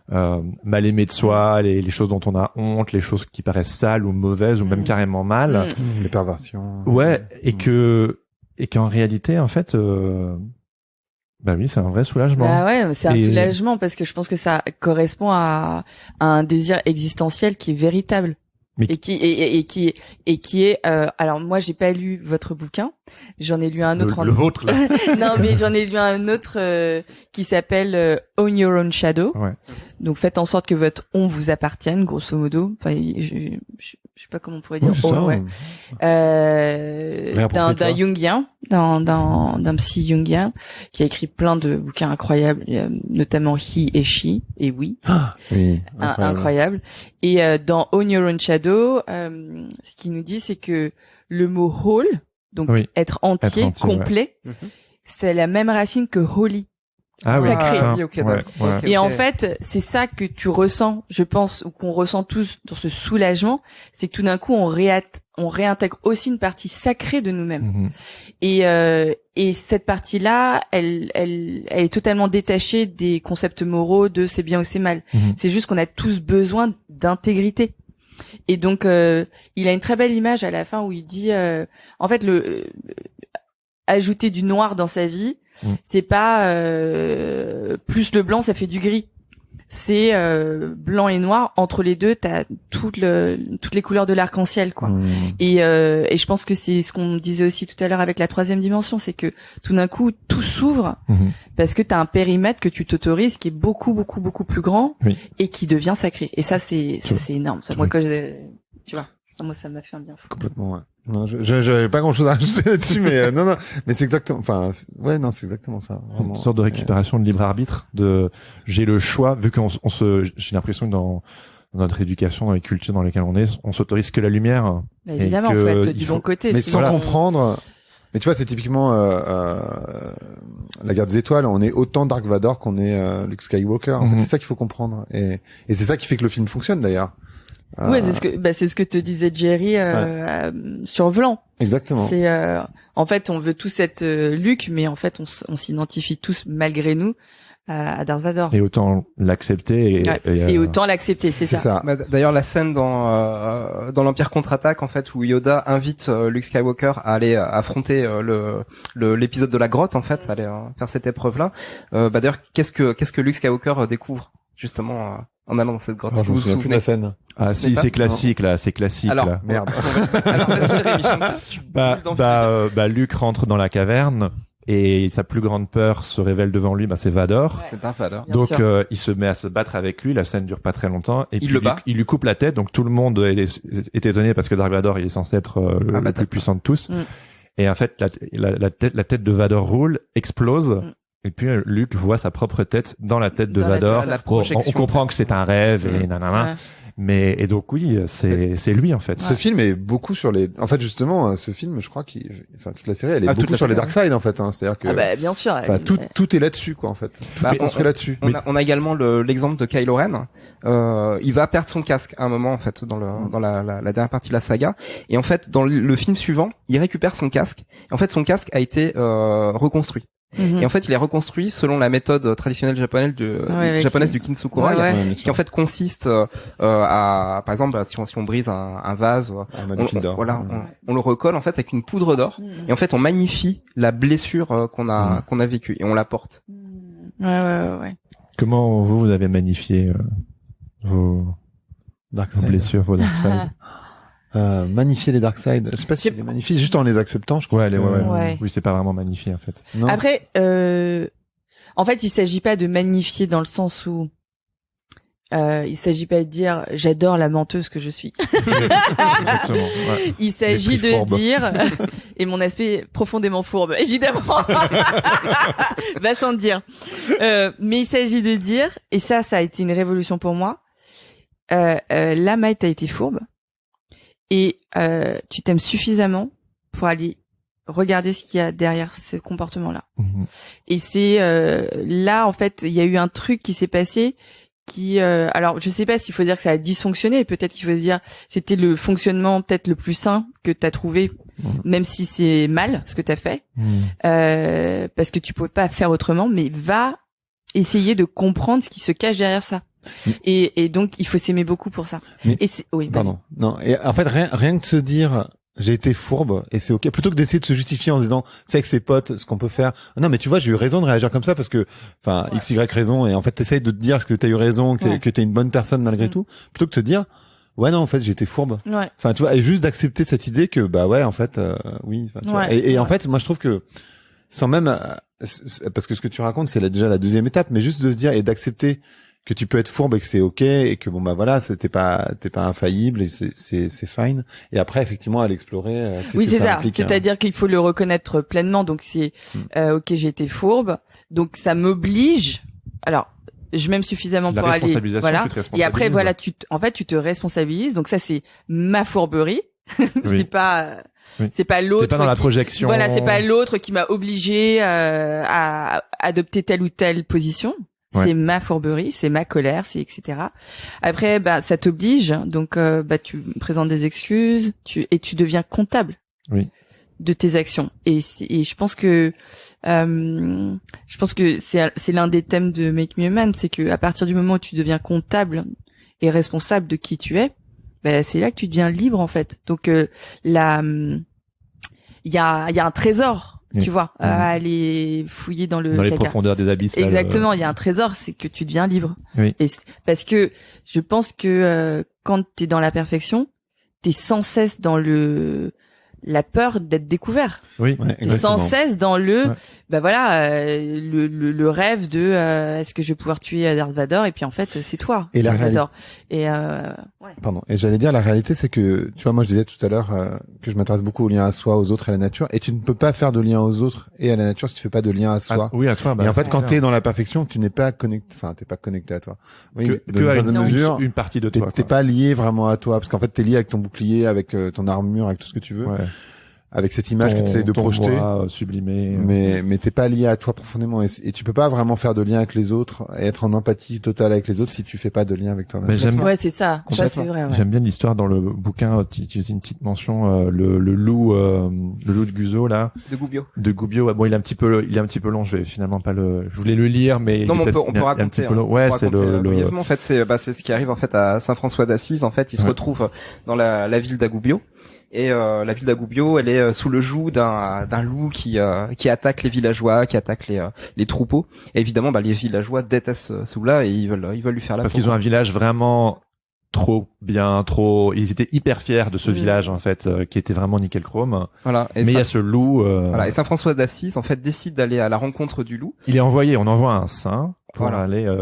mal aimées de soi, les choses dont on a honte, les choses qui paraissent sales ou mauvaises ou même carrément mal. Les perversions. Ouais, et qu'en réalité, en fait. Bah oui, c'est un vrai soulagement. Bah ouais, c'est un soulagement parce que je pense que ça correspond à un désir existentiel qui est véritable. Mais... Et qui est alors moi j'ai pas lu votre bouquin, j'en ai lu un autre le vôtre là. Non, mais j'en ai lu un autre qui s'appelle Own Your Own Shadow. Ouais. Donc faites en sorte que votre on vous appartienne grosso modo. Enfin je sais pas comment on pourrait dire. Ouais, d'un Jungien, d'un psy Jungien qui a écrit plein de bouquins incroyables, notamment He et She et Oui. Oui, incroyable. Et dans Own Your Own Shadow, ce qu'il nous dit c'est que le mot whole, donc être entier, complet, c'est la même racine que holy. Ah oui, sacré. Okay, ouais. Et en fait, c'est ça que tu ressens, je pense, ou qu'on ressent tous dans ce soulagement, c'est que tout d'un coup, on réintègre aussi une partie sacrée de nous-mêmes. Et cette partie-là, elle est totalement détachée des concepts moraux de c'est bien ou c'est mal. C'est juste qu'on a tous besoin d'intégrité. Et donc, il a une très belle image à la fin où il dit, en fait, ajouter du noir dans sa vie, c'est pas plus le blanc ça fait du gris, c'est blanc et noir, entre les deux t'as toutes les couleurs de l'arc-en-ciel quoi. Et je pense que c'est ce qu'on disait aussi tout à l'heure avec la troisième dimension, c'est que tout d'un coup tout s'ouvre parce que t'as un périmètre que tu t'autorises qui est beaucoup beaucoup beaucoup plus grand et qui devient sacré, et ça c'est énorme. Ça, moi quand tu vois, moi ça m'a fait un bien fou. Complètement, ouais. Non, j'avais pas grand chose à rajouter là-dessus, mais non, mais c'est exactement, enfin, ouais, non, c'est exactement ça. Vraiment. Une sorte de récupération de libre arbitre, j'ai le choix, vu j'ai l'impression que dans notre éducation, dans les cultures dans lesquelles on s'autorise que la lumière. Bah, évidemment, en fait, du bon côté. Mais sans comprendre. Mais tu vois, c'est typiquement la guerre des étoiles. On est autant Dark Vador qu'on est Luke Skywalker. En fait, c'est ça qu'il faut comprendre, et c'est ça qui fait que le film fonctionne d'ailleurs. Ouais, c'est ce que te disait Jerry sur Vlan. Exactement. C'est en fait on veut tous être Luke, mais en fait on s'identifie tous malgré nous à Darth Vader. Et autant l'accepter et autant l'accepter, c'est ça. Bah, d'ailleurs la scène dans l'Empire contre-attaque en fait où Yoda invite Luke Skywalker à aller affronter l'épisode de la grotte en fait, à aller faire cette épreuve là. Bah d'ailleurs qu'est-ce que Luke Skywalker découvre justement en allant dans cette grotte. Alors, Si je me vous vous souviens plus de la souvenez. scène. Ah si, pas c'est classique là, c'est classique Alors, là. Merde. Alors vas-y Jérémy, tu brûles dans Luke rentre dans la caverne et sa plus grande peur se révèle devant lui, c'est Vador. Ouais. C'est un Vador. Bien Donc sûr. il se met à se battre avec lui, la scène dure pas très longtemps et Il puis le bat. il lui coupe la tête, donc tout le monde est étonné parce que Dark Vador il est censé être le plus puissant de tous. Mm. Et en fait la tête de Vador roule, explose. Mm. Et puis Luke voit sa propre tête dans la tête de Dans la Vador. tête. La Bon, on projection. comprend que c'est un rêve et nanana. Ouais. Mais et donc oui, c'est lui en fait. Ce film est beaucoup sur les. En fait, justement, ce film, je crois enfin toute la série, elle est Ah, toute beaucoup la sur les série, Dark Side en fait. C'est-à-dire que, Ah bah bien sûr. enfin, tout est là-dessus quoi en fait. Tout Bah, est construit là-dessus. On a également l'exemple de Kylo Ren. Il va perdre son casque à un moment en fait dans la dernière partie de la saga. Et en fait, dans le film suivant, il récupère son casque. Et en fait, son casque a été reconstruit. Mhm. Et en fait, il est reconstruit selon la méthode traditionnelle japonaise japonaise du kintsukuroi, Ouais, bien qui sûr. en fait consiste à, par exemple, si on brise un vase, Un magnifique d'or. voilà, on le recolle en fait avec une poudre d'or. Mhm. Et en fait, on magnifie la blessure qu'on a vécue et on la porte. Ouais. Comment vous avez magnifié vos Dark vos Side. blessures, vos Dark Side? Magnifier les Dark Side. Je sais pas si J'ai- les magnifie juste en les acceptant. Je crois. Ouais, que- Ouais. Oui, c'est pas vraiment magnifié en fait. Non, Après, en fait, il s'agit pas de magnifier dans le sens où il s'agit pas de dire j'adore la menteuse que je suis. Exactement. Ouais. Il s'agit L'esprit de fourbe. dire et mon aspect profondément fourbe, évidemment, va sans dire. Mais il s'agit de dire et ça a été une révolution pour moi. Là, Maë, t'as été fourbe et tu t'aimes suffisamment pour aller regarder ce qu'il y a derrière ce comportement-là. Mhm. Et c'est là, en fait, il y a eu un truc qui s'est passé qui, alors, je sais pas s'il faut dire que ça a dysfonctionné. Peut-être qu'il faut se dire c'était le fonctionnement peut-être le plus sain que t'as trouvé, même si c'est mal ce que t'as fait, parce que tu peux pas faire autrement. Mais va essayer de comprendre ce qui se cache derrière ça. Et donc, il faut s'aimer beaucoup pour ça. Mais- Et c'est, oui, Pardon. Non. Et en fait, rien que de se dire, j'ai été fourbe et c'est ok. Plutôt que d'essayer de se justifier en se disant, tu sais, avec ses potes, ce qu'on peut faire. Non, mais tu vois, j'ai eu raison de réagir comme ça parce que, enfin, Ouais. X, Y raison. Et en fait, t'essayes de te dire que t'as eu raison, que t'es une bonne personne malgré tout. Plutôt que de te dire, ouais, non, en fait, j'ai été fourbe. Ouais. Enfin, tu vois, et juste d'accepter cette idée que, bah ouais, en fait, oui. Enfin, tu vois. Ouais. Et en Ouais. fait, moi, je trouve que, sans même, parce que ce que tu racontes, c'est déjà la deuxième étape, mais juste de se dire et d'accepter que tu peux être fourbe et que c'est ok et que bon bah voilà t'es pas infaillible et c'est fine et après effectivement à l'explorer qu'est-ce Oui, que c'est ça. implique, hein. C'est-à-dire qu'il faut le reconnaître pleinement. Donc c'est ok, j'ai été fourbe. Donc ça m'oblige. Alors, je m'aime suffisamment C'est de la pour aller. responsabilisation, Voilà. tu te Et après, responsabilises. voilà, en fait, tu te responsabilises. Donc ça, c'est ma fourberie. Oui. C'est pas, Oui. c'est pas l'autre. C'est pas dans la qui- projection. Voilà, c'est pas l'autre qui m'a obligé à adopter telle ou telle position. Ouais. C'est ma fourberie, c'est ma colère, c'est etc. Après, bah, ça t'oblige, donc bah, tu présentes des excuses, tu deviens comptable Oui. de tes actions. Et je pense que c'est l'un des thèmes de Make Me a Man, c'est que à partir du moment où tu deviens comptable et responsable de qui tu es, bah, c'est là que tu deviens libre en fait. Donc il y a un trésor. Oui. Tu vois, Mhm. à aller fouiller dans le Dans les caca. profondeurs des abysses. là, Exactement, il y a un trésor, c'est que tu deviens libre. Oui. Et parce que je pense que quand t'es dans la perfection, t'es sans cesse dans la peur d'être découvert. Oui. Ouais, T'es sans exactement. cesse dans le, Ouais. bah voilà, le rêve de est-ce que je vais pouvoir tuer Darth Vader et puis en fait c'est toi, Et la Darth Vader. Et Pardon. Et j'allais dire, la réalité, c'est que, tu vois, moi, je disais tout à l'heure que je m'intéresse beaucoup au lien à soi, aux autres et à la nature. Et tu ne peux pas faire de lien aux autres et à la nature si tu fais pas de lien à soi. Ah, oui, à toi. Et en fait, c'est quand clair. t'es dans la perfection, tu n'es pas connecté, enfin, t'es pas connecté à toi. Oui, que, mais que dans une à certaine mesure, une partie de t'es toi. t'es quoi. pas lié vraiment à toi. Parce qu'en fait, t'es lié avec ton bouclier, avec ton armure, avec tout ce que tu veux. Ouais. Avec cette image que tu essayes de Ton projeter. bras, sublimé. Mais t'es pas lié à toi profondément et tu peux pas vraiment faire de lien avec les autres et être en empathie totale avec les autres si tu fais pas de lien avec toi-même. Mais j'aime, ouais, c'est ça. Ça Complètement. c'est vrai. Ouais. j'aime bien l'histoire dans le bouquin. Tu faisais une petite mention, le loup de Guzzo là, De Gubbio. de Gubbio. Ouais, bon, il est un petit peu long. Je vais finalement pas je voulais le lire, mais Non, il mais est on peut il est un raconter. petit peu long. Ouais, on peut c'est raconter, brièvement. En fait, c'est ce qui arrive en fait à Saint François d'Assise. En fait, il se Ouais. retrouve dans la ville d'Agubbio. Et la ville d'Agubbio, elle est sous le joug d'un loup qui attaque les villageois, qui attaque les troupeaux. Et évidemment, les villageois détestent ce loup-là et ils veulent lui faire la Parce peau. qu'ils ont un village vraiment ils étaient hyper fiers de ce village en fait, qui était vraiment nickel chrome. Voilà. Et mais il y a ce loup. Voilà. Et Saint François d'Assise en fait décide d'aller à la rencontre du loup. On envoie un saint pour aller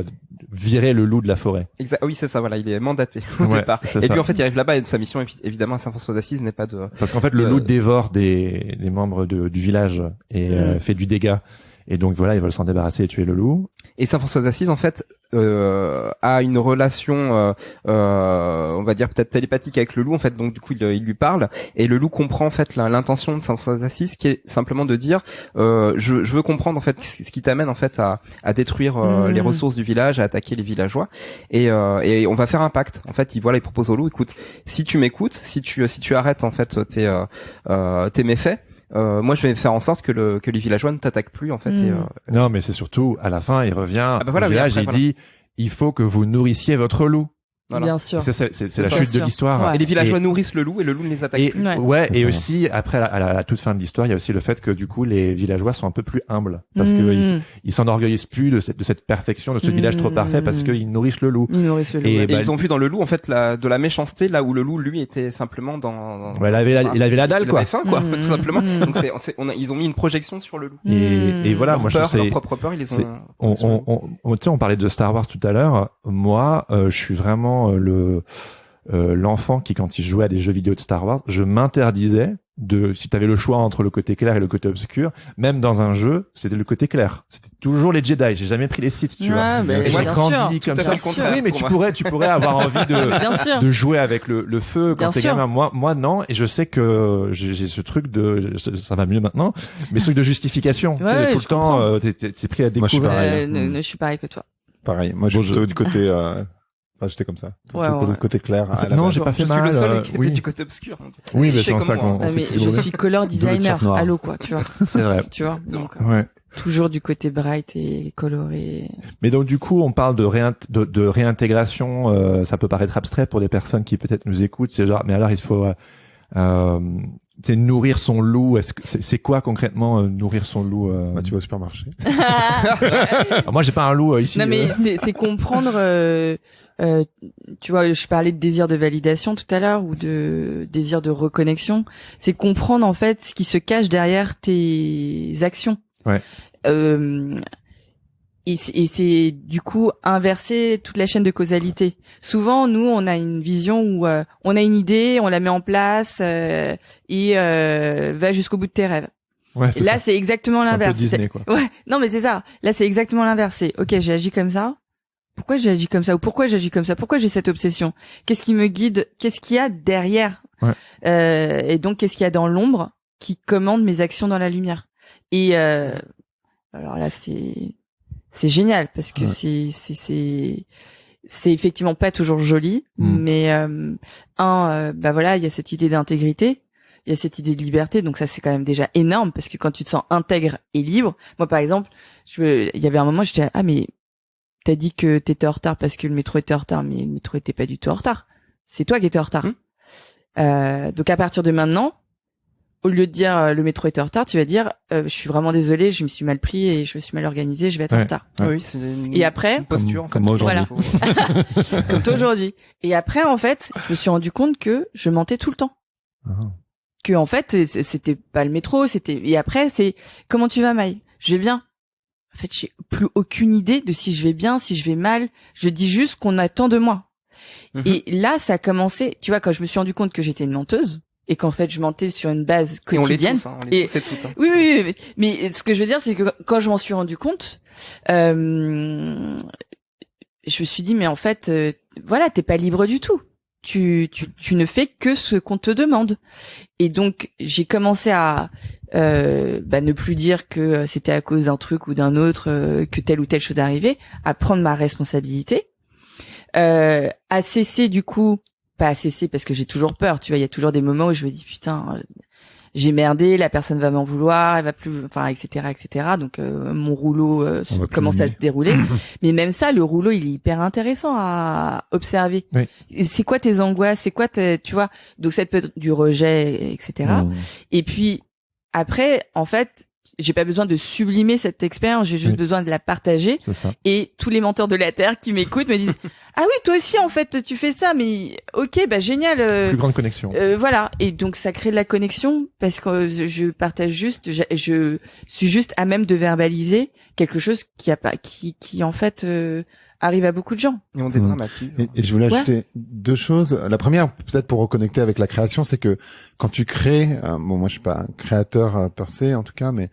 virer le loup de la forêt. Oui, c'est ça. Voilà, il est mandaté au départ. Et lui, en fait, il arrive là-bas et sa mission, évidemment, à Saint François d'Assise n'est pas de. Parce qu'en fait, le loup dévore des membres du village et fait du dégât. Et donc voilà, ils veulent s'en débarrasser et tuer le loup. Et Saint François d'Assise, en fait, a une relation, on va dire peut-être télépathique avec le loup. En fait, donc du coup, il lui parle et le loup comprend en fait l'intention de Saint François d'Assise, qui est simplement de dire, je veux comprendre en fait ce qui t'amène en fait à détruire les ressources du village, à attaquer les villageois. Et on va faire un pacte. En fait, il propose au loup, écoute, si tu m'écoutes, si tu arrêtes en fait tes méfaits. Moi, je vais faire en sorte que les villageois ne t'attaquent plus, en fait. Non, mais c'est surtout, à la fin, il revient au village et il dit, il faut que vous nourrissiez votre loup. Voilà. Bien sûr. C'est la chute de l'histoire. Ouais. Et les villageois nourrissent le loup et le loup ne les attaque plus. Et aussi, après, à la toute fin de l'histoire, il y a aussi le fait que, du coup, les villageois sont un peu plus humbles. Parce que ils s'enorgueillissent plus de cette perfection, de ce village trop parfait, parce qu'ils nourrissent le loup. Ils nourrissent le loup. Et, et ils ont vu dans le loup, en fait, de la méchanceté, là où le loup, lui, était simplement il avait la dalle, il quoi. avait faim, quoi, tout simplement. Donc ils ont mis une projection sur le loup. Et voilà, moi, je sais. Leur propre peur, ils les ont. Tu sais, on parlait de Star Wars tout à l'heure. Moi, je suis vraiment l'enfant qui, quand il jouait à des jeux vidéo de Star Wars, je m'interdisais si tu avais le choix entre le côté clair et le côté obscur, même dans un jeu, c'était le côté clair. C'était toujours les Jedi. J'ai jamais pris les Sith, tu vois. Et j'ai grandi comme ça. Oui, mais tu pourrais avoir envie de jouer avec le feu quand t'es gamin. Moi, non. Et je sais que j'ai ce truc ça va mieux maintenant, mais ce truc de justification. Tu sais, tout le temps, t'es pris à découvrir. Je suis pareil que toi. Pareil. Moi, je suis plutôt du côté, j'étais comme ça. Le côté clair. Non, j'ai pas fait mal. Je suis le seul qui était du côté obscur. Oui, mais c'est ça qu'on mais je suis color designer. Allô, quoi, tu vois. C'est vrai. Tu vois. Donc, ouais. Toujours du côté bright et coloré. Mais donc, du coup, on parle de réintégration, ça peut paraître abstrait pour des personnes qui peut-être nous écoutent. C'est genre, mais alors, il faut, nourrir son loup. C'est quoi concrètement nourrir son loup tu vas au supermarché. Alors, moi, j'ai pas un loup ici. Non, mais c'est comprendre. Tu vois, je parlais de désir de validation tout à l'heure ou de désir de reconnexion. C'est comprendre en fait ce qui se cache derrière tes actions. Ouais. Et c'est du coup inverser toute la chaîne de causalité. Souvent, nous, on a une vision où on a une idée, on la met en place et va jusqu'au bout de tes rêves. Ouais, et là, c'est exactement l'inverse. C'est un peu Disney, quoi. Ouais, non, mais c'est ça. Là, c'est exactement l'inverse. C'est ok, j'ai agi comme ça. Pourquoi j'ai agi comme ça ou pourquoi j'agis comme ça? Pourquoi j'ai cette obsession? Qu'est-ce qui me guide? Qu'est-ce qu'il y a derrière? Ouais. Et donc, qu'est-ce qu'il y a dans l'ombre qui commande mes actions dans la lumière? Et alors là, c'est génial parce que c'est effectivement pas toujours joli, mais voilà, il y a cette idée d'intégrité, il y a cette idée de liberté, donc ça c'est quand même déjà énorme parce que quand tu te sens intègre et libre, moi par exemple, il y avait un moment j'étais mais t'as dit que t'étais en retard parce que le métro était en retard, mais le métro était pas du tout en retard. C'est toi qui étais en retard. Donc à partir de maintenant, au lieu de dire le métro était en retard, tu vas dire je suis vraiment désolé, je me suis mal pris et je me suis mal organisé, je vais être en retard. Ouais. Oui, c'est et après, une posture comme moi aujourd'hui. Voilà. Comme toi aujourd'hui. Et après, en fait, je me suis rendu compte que je mentais tout le temps. Que en fait, c'était pas le métro, et après, c'est comment tu vas, Maï? Je vais bien. En fait, j'ai plus aucune idée de si je vais bien, si je vais mal. Je dis juste qu'on attend de moi. Et là, ça a commencé, tu vois, quand je me suis rendu compte que j'étais une menteuse et qu'en fait, je mentais sur une base quotidienne. Et on les tous, et toutes. Oui, mais ce que je veux dire, c'est que quand je m'en suis rendu compte, je me suis dit, mais en fait, voilà, t'es pas libre du tout. Tu ne fais que ce qu'on te demande. Et donc, j'ai commencé à ne plus dire que c'était à cause d'un truc ou d'un autre que telle ou telle chose arrivait, à prendre ma responsabilité, à cesser du coup, pas à cesser parce que j'ai toujours peur, tu vois, il y a toujours des moments où je me dis putain, j'ai merdé, la personne va m'en vouloir, elle va plus, enfin, etc. Donc mon rouleau commence à se dérouler. Mais même ça, le rouleau, il est hyper intéressant à observer. Oui. C'est quoi tes angoisses, c'est quoi tu vois. Donc ça peut être du rejet, etc. Et puis après, en fait, j'ai pas besoin de sublimer cette expérience, j'ai juste besoin de la partager. C'est ça. Et tous les menteurs de la Terre qui m'écoutent me disent ah oui, toi aussi en fait tu fais ça, mais ok, bah génial. Plus grande connexion. Voilà, et donc ça crée de la connexion parce que je partage juste, je suis juste à même de verbaliser quelque chose qui a pas, qui en fait arrive à beaucoup de gens. Et on dédramatise. Et je voulais ajouter deux choses. La première, peut-être pour reconnecter avec la création, c'est que quand tu crées, bon, moi je suis pas un créateur per se en tout cas, mais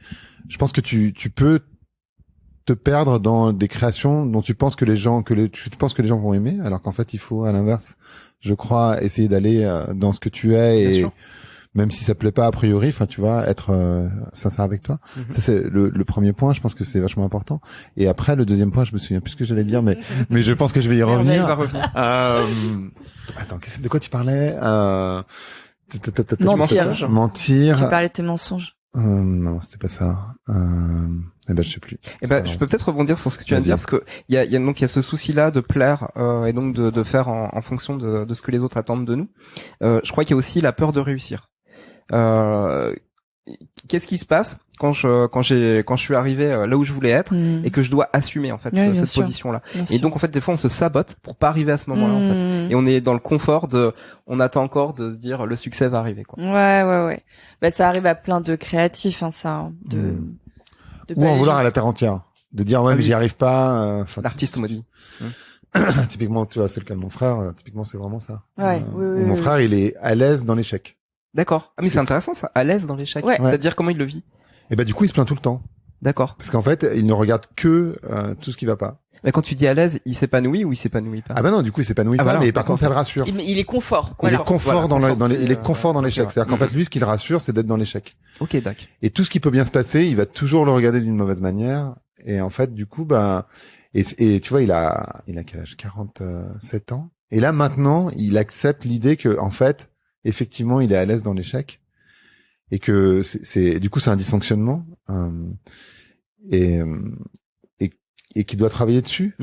je pense que tu peux te perdre dans des créations dont tu penses que les gens vont aimer, alors qu'en fait il faut à l'inverse, je crois, essayer d'aller dans ce que tu es Bien et sûr. même si ça plaît pas a priori, enfin tu vois, être sincère avec toi. Ça c'est le premier point, je pense que c'est vachement important. Et après le deuxième point, je me souviens plus ce que j'allais dire, mais je pense que je vais y On revenir. va revenir. Attends, de quoi tu parlais Mentir. Mentir. Tu parlais de tes mensonges. Non, c'était pas ça. Eh ben je sais plus. Eh ben, je peux peut-être rebondir sur ce que tu viens de dire, parce que il y a ce souci-là de plaire et donc de faire en fonction de ce que les autres attendent de nous. Je crois qu'il y a aussi la peur de réussir. Qu'est-ce qui se passe quand je suis arrivé là où je voulais être et que je dois assumer en fait cette position-là. Et donc en fait des fois on se sabote pour pas arriver à ce moment-là en fait. Et on est dans le confort on attend encore de se dire le succès va arriver quoi. Ouais. Bah ça arrive à plein de créatifs de ou en vouloir à la terre entière, de dire ouais mais j'y arrive pas. L'artiste m'a dit. Typiquement tu vois c'est le cas de mon frère. Typiquement c'est vraiment ça. Ouais. Mon frère il est à l'aise dans l'échec. D'accord. Ah mais c'est intéressant ça, à l'aise dans l'échec. Ouais. C'est-à-dire comment il le vit. Et bah du coup il se plaint tout le temps. D'accord. Parce qu'en fait il ne regarde que tout ce qui va pas. Mais quand tu dis à l'aise, il s'épanouit ou il s'épanouit pas? Ah bah non, du coup il s'épanouit pas, voilà, mais par contre ça le rassure. Il est confort. Il est confort il est confort dans l'échec. Ouais. C'est-à-dire qu'en fait lui ce qui le rassure c'est d'être dans l'échec. Ok, d'accord. Et tout ce qui peut bien se passer, il va toujours le regarder d'une mauvaise manière. Et en fait du coup bah et tu vois il a quel âge? 47 ans. Et là maintenant il accepte l'idée que en fait effectivement il est à l'aise dans l'échec. Et que c'est du coup c'est un dysfonctionnement et qui doit travailler dessus.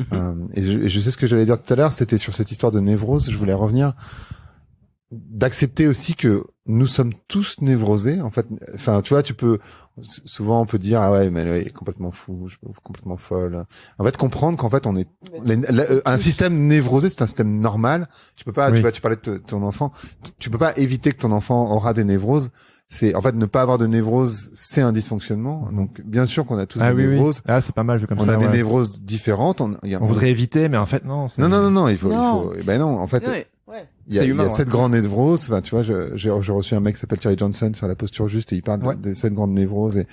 Et je sais ce que j'allais dire tout à l'heure, c'était sur cette histoire de névrose. Je voulais revenir d'accepter aussi que nous sommes tous névrosés. En fait, enfin tu vois, souvent on peut dire ah ouais mais il est complètement fou, complètement folle. En fait, comprendre qu'en fait on est un système névrosé, c'est un système normal. Tu peux pas, oui. tu vois, tu parlais de ton enfant, tu peux pas éviter que ton enfant aura des névroses. C'est en fait ne pas avoir de névrose, c'est un dysfonctionnement. Donc bien sûr qu'on a tous des névroses. Oui. Ah c'est pas mal vu comme on ça. a des névroses différentes. On voudrait éviter, mais en fait non. Non. Il faut. Ben non. En fait, il y a 7 grandes névroses. Enfin, tu vois, j'ai reçu un mec qui s'appelle Thierry Johnson sur la posture juste et il parle des 7 grandes névroses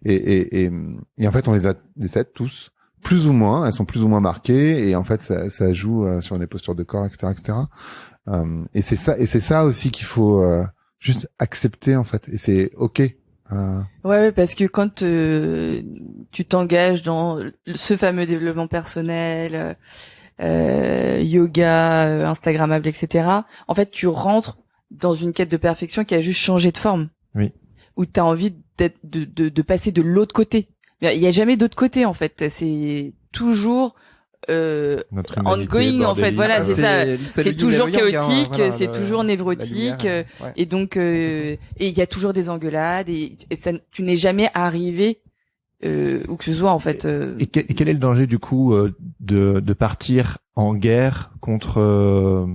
et en fait on les a les 7 tous. Plus ou moins, elles sont plus ou moins marquées et en fait ça joue sur les postures de corps, etc. Et c'est ça aussi qu'il faut juste accepter en fait et c'est ok. Ouais, parce que quand tu t'engages dans ce fameux développement personnel, yoga, Instagrammable, etc. En fait, tu rentres dans une quête de perfection qui a juste changé de forme. Oui. Où t'as envie de passer de l'autre côté. Il y a jamais d'autre côté en fait. C'est toujours ongoing en fait. Voilà, c'est ça. C'est toujours chaotique, c'est toujours névrotique, et donc et il y a toujours des engueulades et ça, tu n'es jamais arrivé où que ce soit en fait. Et quel est le danger du coup de partir en guerre contre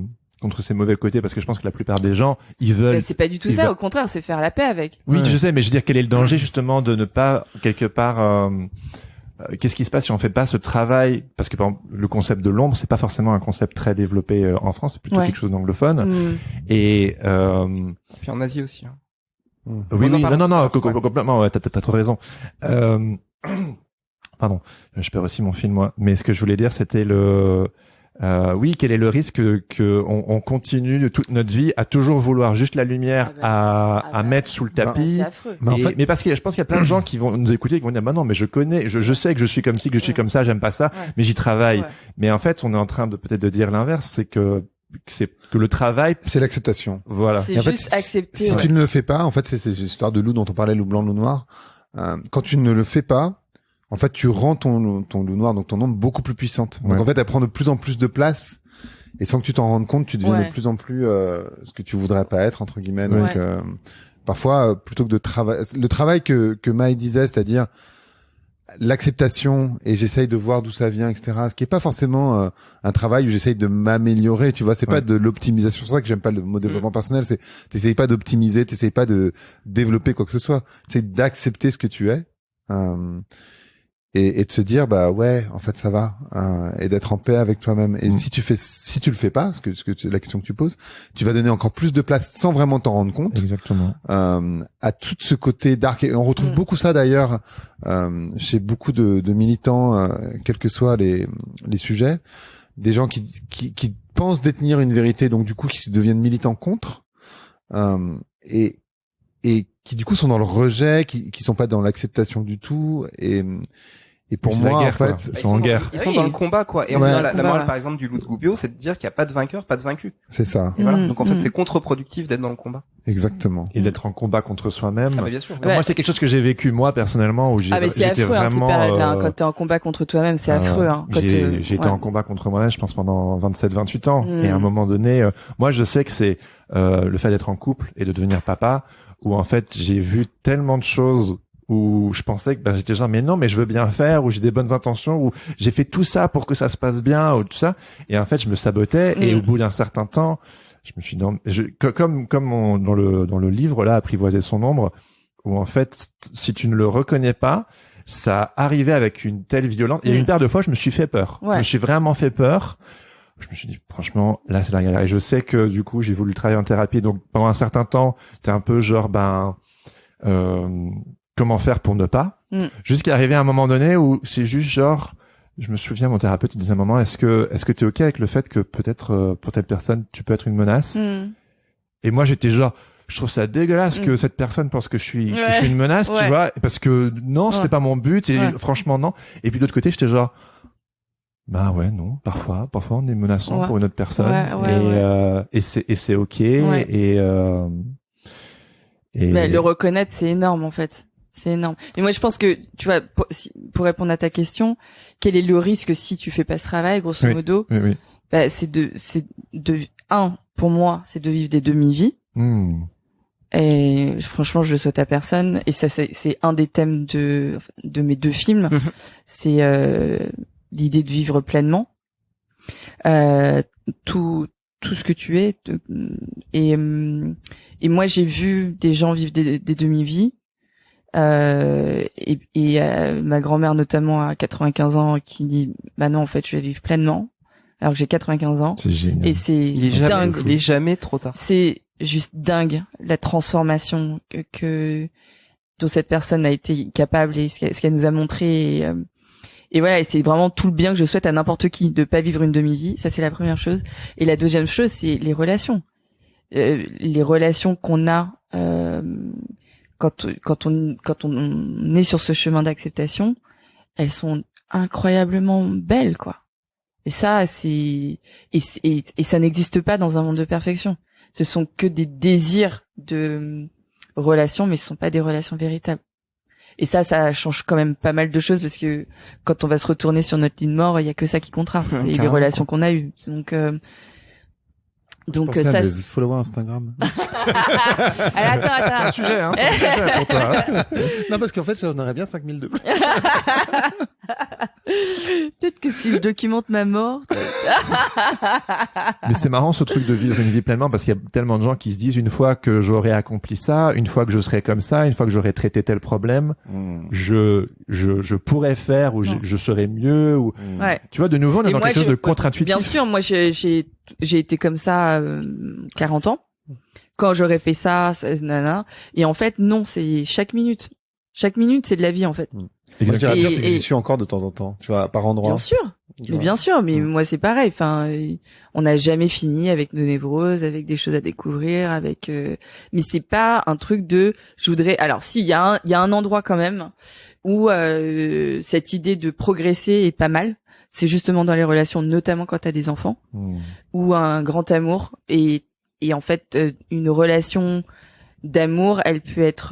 ces mauvais côtés, parce que je pense que la plupart des gens ils veulent. C'est pas du tout ça, au contraire, c'est faire la paix avec. Oui, je sais, mais je veux dire quel est le danger justement de ne pas quelque part. Qu'est-ce qui se passe si on fait pas ce travail? Parce que par exemple, le concept de l'ombre, c'est pas forcément un concept très développé en France, c'est plutôt quelque chose d'anglophone. Et puis en Asie aussi. Hein. Oui, non, complètement. Ouais, t'as trop raison. Pardon, je perds aussi mon fil moi. Mais ce que je voulais dire, c'était oui, quel est le risque que on continue toute notre vie à toujours vouloir juste la lumière à mettre sous le tapis. C'est affreux. Mais parce que je pense qu'il y a plein de gens qui vont nous écouter et qui vont dire bah non mais je connais, je sais que je suis comme ci, que je suis comme ça, j'aime pas ça, mais j'y travaille. Mais en fait, on est en train de peut-être de dire l'inverse, c'est que que le travail, C'est l'acceptation. voilà. C'est Et en fait, juste accepter. Si ouais. tu ne le fais pas, en fait, c'est l'histoire de loup dont on parlait, loup blanc, loup noir. Quand tu ne le fais pas, en fait, tu rends ton loup noir, donc ton ombre, beaucoup plus puissante. Donc Ouais. en fait, elle prend de plus en plus de place. Et sans que tu t'en rendes compte, tu deviens Ouais. de plus en plus ce que tu voudrais pas être, entre guillemets. Ouais. Donc parfois, plutôt que de travailler, le travail que Maï disait, c'est-à-dire l'acceptation, et j'essaye de voir d'où ça vient, etc. Ce qui est pas forcément un travail où j'essaye de m'améliorer, tu vois. C'est pas Ouais. de l'optimisation. C'est pour ça que j'aime pas le mot développement personnel. C'est t'essayes pas d'optimiser, t'essayes pas de développer quoi que ce soit. C'est d'accepter ce que tu es. Et de se dire bah ouais, en fait ça va, et d'être en paix avec toi-même. Et si tu le fais pas, la question que tu poses, tu vas donner encore plus de place sans vraiment t'en rendre compte Exactement. à tout ce côté dark. Et on retrouve beaucoup ça d'ailleurs chez beaucoup de militants, quels que soient les sujets, des gens qui pensent détenir une vérité, donc du coup qui se deviennent militants contre, et qui du coup sont dans le rejet, qui sont pas dans l'acceptation du tout. Et pour C'est la moi, guerre, en fait, quoi. Ils sont en guerre. Ils sont Oui. dans le combat, quoi. Et Ouais. la morale, Combat. par exemple, du loup de Gubbio, c'est de dire qu'il n'y a pas de vainqueur, pas de vaincu. c'est ça, Et voilà. Mm, Donc en fait, mm. c'est contre-productif d'être dans le combat. exactement. Et d'être en combat contre soi-même. Ah bah bien sûr. Ouais. Moi, c'est quelque chose que j'ai vécu moi personnellement, où Ah mais c'est j'étais affreux, hein, ces vraiment. périodes-là. Hein, quand t'es en combat contre toi-même, c'est affreux. Hein, quand, J'ai été ouais. en combat contre moi-même, je pense pendant 27-28 ans. Mm. Et à un moment donné, moi, je sais que c'est le fait d'être en couple et de devenir papa, où en fait, j'ai vu tellement de choses où je pensais que j'étais genre mais non, mais je veux bien faire, où j'ai des bonnes intentions, où j'ai fait tout ça pour que ça se passe bien, ou tout ça. Et en fait, je me sabotais. Et au bout d'un certain temps, je me suis comme dans le livre là, Apprivoiser son ombre, où en fait, si tu ne le reconnais pas, ça arrivait avec une telle violence. Il y a une paire de fois, je me suis fait peur. Ouais. Je me suis vraiment fait peur. Je me suis dit, franchement, là, c'est la galère. Et je sais que, du coup, j'ai voulu travailler en thérapie. Donc, pendant un certain temps, t'es un peu genre, comment faire pour ne pas? Jusqu'à arriver à un moment donné où c'est juste genre, je me souviens, mon thérapeute, il disait à un moment, est-ce que t'es OK avec le fait que peut-être, pour telle personne, tu peux être une menace? Et moi, j'étais genre, je trouve ça dégueulasse que cette personne pense que je suis une menace, tu vois, parce que non, c'était pas mon but, et franchement, non. Et puis, de l'autre côté, j'étais genre, bah ouais, non, parfois on est menaçant pour une autre personne, et c'est OK, et le reconnaître, c'est énorme, en fait. C'est énorme. Mais moi, je pense que, tu vois, pour répondre à ta question, quel est le risque si tu fais pas ce travail, grosso modo? Oui. Bah, pour moi, c'est de vivre des demi-vies. Et franchement, je le souhaite à personne. Et ça, c'est un des thèmes de mes 2 films. C'est l'idée de vivre pleinement. Tout ce que tu es. Et moi, j'ai vu des gens vivre des demi-vies. Et ma grand-mère notamment à 95 ans qui dit bah non, en fait, je vais vivre pleinement. Alors que j'ai 95 ans. C'est génial. Et c'est dingue. Il est jamais trop tard. C'est juste dingue la transformation dont cette personne a été capable et ce qu'elle nous a montré. Et voilà, et c'est vraiment tout le bien que je souhaite à n'importe qui de pas vivre une demi-vie. Ça, c'est la première chose. Et la deuxième chose, c'est les relations. Les relations qu'on a quand on est sur ce chemin d'acceptation, elles sont incroyablement belles, quoi. Et ça, et ça n'existe pas dans un monde de perfection. Ce sont que des désirs de relations, mais ce sont pas des relations véritables. Et ça change quand même pas mal de choses parce que quand on va se retourner sur notre lit de mort, il y a que ça qui comptera. C'est les relations qu'on a eues. Donc ça, les followers Instagram. attends. C'est un sujet, hein. C'est un sujet pour toi. Non, parce qu'en fait, j'en aurais bien 5000 de plus. Peut-être que si je documente ma mort. Mais c'est marrant ce truc de vivre une vie pleinement parce qu'il y a tellement de gens qui se disent une fois que j'aurai accompli ça, une fois que je serai comme ça, une fois que j'aurai traité tel problème, je pourrais faire ou je serai mieux ou tu vois de nouveau on est dans quelque chose de contre-intuitif. Bien sûr, moi j'ai été comme ça 40 ans. Quand j'aurais fait ça, nana. Et en fait non, c'est chaque minute. Chaque minute, c'est de la vie en fait. Moi, je dirais bien, c'est que j'y suis encore de temps en temps, tu vois, par endroit. Bien sûr. Mais bien sûr, mais moi c'est pareil. Enfin, on n'a jamais fini avec nos névroses, avec des choses à découvrir, avec. Mais c'est pas un truc de. Je voudrais. Alors, si il y a un endroit quand même où cette idée de progresser est pas mal. c'est justement dans les relations, notamment quand t'as des enfants, ou un grand amour. Et en fait, une relation d'amour, elle peut être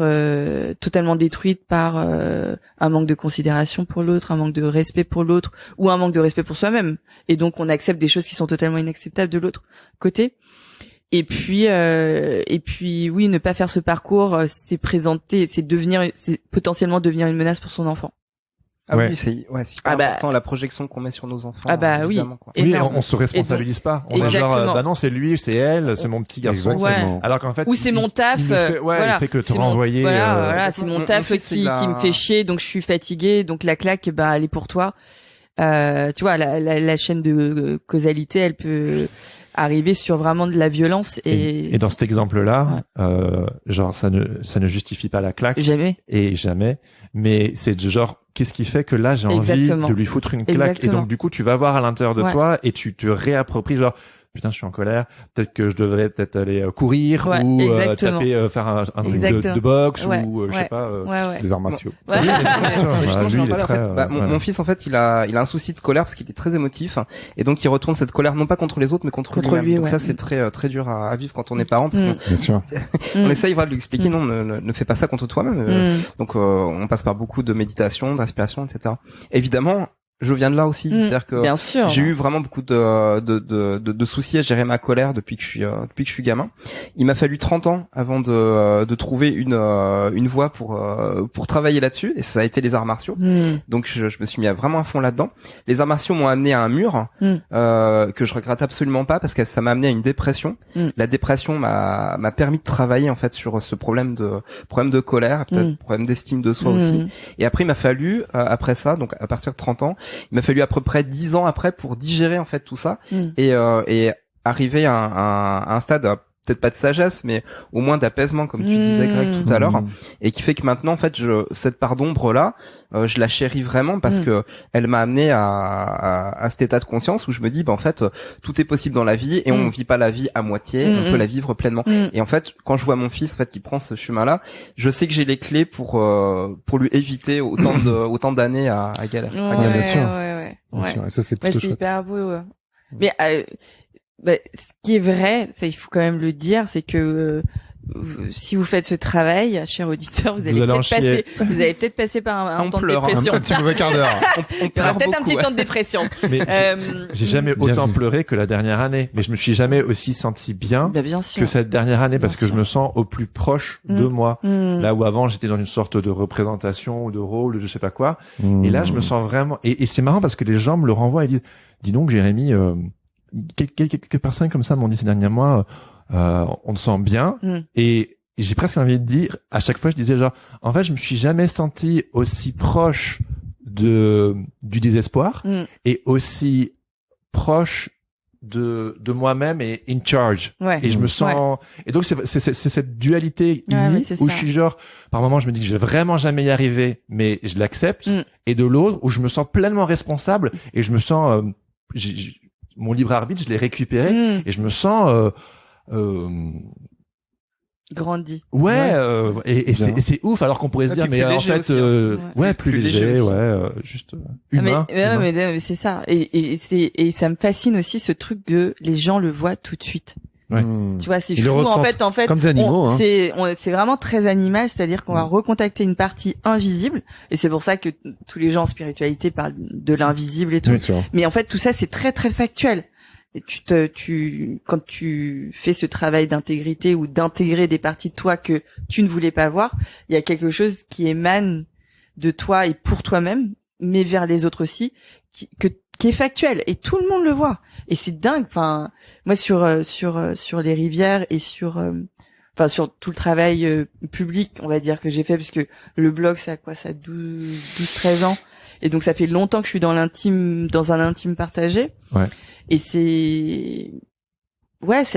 totalement détruite par un manque de considération pour l'autre, un manque de respect pour l'autre, ou un manque de respect pour soi-même. Et donc, on accepte des choses qui sont totalement inacceptables de l'autre côté. Et puis, oui, ne pas faire ce parcours, c'est potentiellement devenir une menace pour son enfant. Ah Ouais. oui, c'est super important la projection qu'on met sur nos enfants. Ah bah oui. Quoi. Oui, Énorme. on se responsabilise pas. On est genre, Exactement. bah non, c'est lui, c'est elle, c'est mon petit garçon. Exactement. Alors qu'en fait, Ou c'est mon taf, il fait, voilà. il fait que te C'est mon- renvoyer. Voilà, c'est Mon mon taf fils, qui me fait chier, donc je suis fatiguée, donc la claque, bah, elle est pour toi. Tu vois, la chaîne de causalité, elle peut arriver sur vraiment de la violence Et dans cet exemple-là, genre ça ne justifie pas la claque jamais. et jamais, mais c'est de genre qu'est-ce qui fait que là j'ai envie Exactement. de lui foutre une claque Exactement. et donc du coup tu vas voir à l'intérieur de Ouais. toi et tu te réappropries genre putain je suis en colère, peut-être que je devrais peut-être aller courir Ouais, ou exactement. taper faire un truc Exactement. de boxe Ouais, ou je sais ouais. pas Ouais. Des arts martiaux. Ouais. Oui, mais bien sûr. Mais justement, Voilà, je lui, vais en il est parler, en très, fait. Bah, voilà. mon fils, en fait, il a un souci de colère parce qu'il est très émotif et donc il retourne cette colère non pas contre les autres mais contre lui-même. lui, Donc ouais. ça, c'est très dur à vivre quand on est parent parce Mm. que Bien sûr. on essaye de lui expliquer non, ne fais pas ça contre toi-même. Donc on passe par beaucoup de méditation, de respiration, etc. Évidemment, je viens de là aussi, c'est-à-dire que Bien sûr. j'ai eu vraiment beaucoup de soucis à gérer ma colère depuis que je suis gamin. Il m'a fallu 30 ans avant de trouver une voie pour travailler là-dessus et ça a été les arts martiaux. Donc je me suis mis vraiment à fond là-dedans. Les arts martiaux m'ont amené à un mur que je regrette absolument pas parce que ça m'a amené à une dépression. La dépression m'a permis de travailler en fait sur ce problème de colère, peut-être problème d'estime de soi aussi. Et après il m'a fallu après ça, donc à partir de 30 ans, il m'a fallu à peu près 10 ans après pour digérer en fait tout ça et arriver à un stade peut-être pas de sagesse mais au moins d'apaisement comme tu disais Greg tout à l'heure et qui fait que maintenant en fait cette part d'ombre là je la chéris vraiment parce que elle m'a amené à cet état de conscience où je me dis bah en fait tout est possible dans la vie et on vit pas la vie à moitié, on peut la vivre pleinement. Et en fait quand je vois mon fils en fait qui prend ce chemin là, je sais que j'ai les clés pour lui éviter autant d'années à galérer. Ouais, bien sûr. Ouais. Bien sûr. Et ça, c'est Bah, plutôt c'est chouette. hyper beau. Ouais. Mais ce qui est vrai, ça il faut quand même le dire, c'est que si vous faites ce travail, cher auditeur, vous allez peut-être passer par un temps de dépression. Un petit mauvais quart d'heure. Il y aura peut-être un petit temps de dépression. Mais j'ai jamais autant Bienvenue. pleuré que la dernière année, mais je me suis jamais aussi senti bien Bah, bien sûr. que cette dernière année parce Bien que sûr. je me sens au plus proche de moi. Là où avant j'étais dans une sorte de représentation ou de rôle, je sais pas quoi. Et là je me sens vraiment. Et c'est marrant parce que les gens me le renvoient et disent, dis donc Jérémy, quelques personnes comme ça m'ont dit ces derniers mois, on te sent bien. Et j'ai presque envie de dire, à chaque fois je disais genre, en fait je me suis jamais senti aussi proche du désespoir et aussi proche de moi-même et in charge. Ouais. Et je me sens et donc c'est cette dualité Ouais, mais unie c'est où ça. je suis genre par moment je me dis que je vais vraiment jamais y arriver mais je l'accepte et de l'autre où je me sens pleinement responsable et je me sens mon libre arbitre je l'ai récupéré et je me sens grandi. et c'est ouf alors qu'on pourrait se dire puis mais plus en léger fait aussi, plus Plus léger léger aussi. juste Ah, humain, humain. mais c'est ça. Et ça me fascine aussi ce truc de les gens le voient tout de suite. Ouais. Tu vois, c'est Ils le fou ressentent en fait comme des animaux, hein. c'est vraiment très animal, c'est-à-dire qu'on va recontacter une partie invisible et c'est pour ça que tous les gens en spiritualité parlent de l'invisible et tout. Bien sûr. Mais en fait tout ça c'est très très factuel. Et quand tu fais ce travail d'intégrité ou d'intégrer des parties de toi que tu ne voulais pas voir, il y a quelque chose qui émane de toi et pour toi-même, mais vers les autres aussi, qui est factuel et tout le monde le voit. Et c'est dingue. Enfin, moi sur les rivières et sur tout le travail public, on va dire que j'ai fait, parce que le blog ça a quoi, ça a 12-13 ans. Et donc ça fait longtemps que je suis dans un intime partagé. Ouais. Et c'est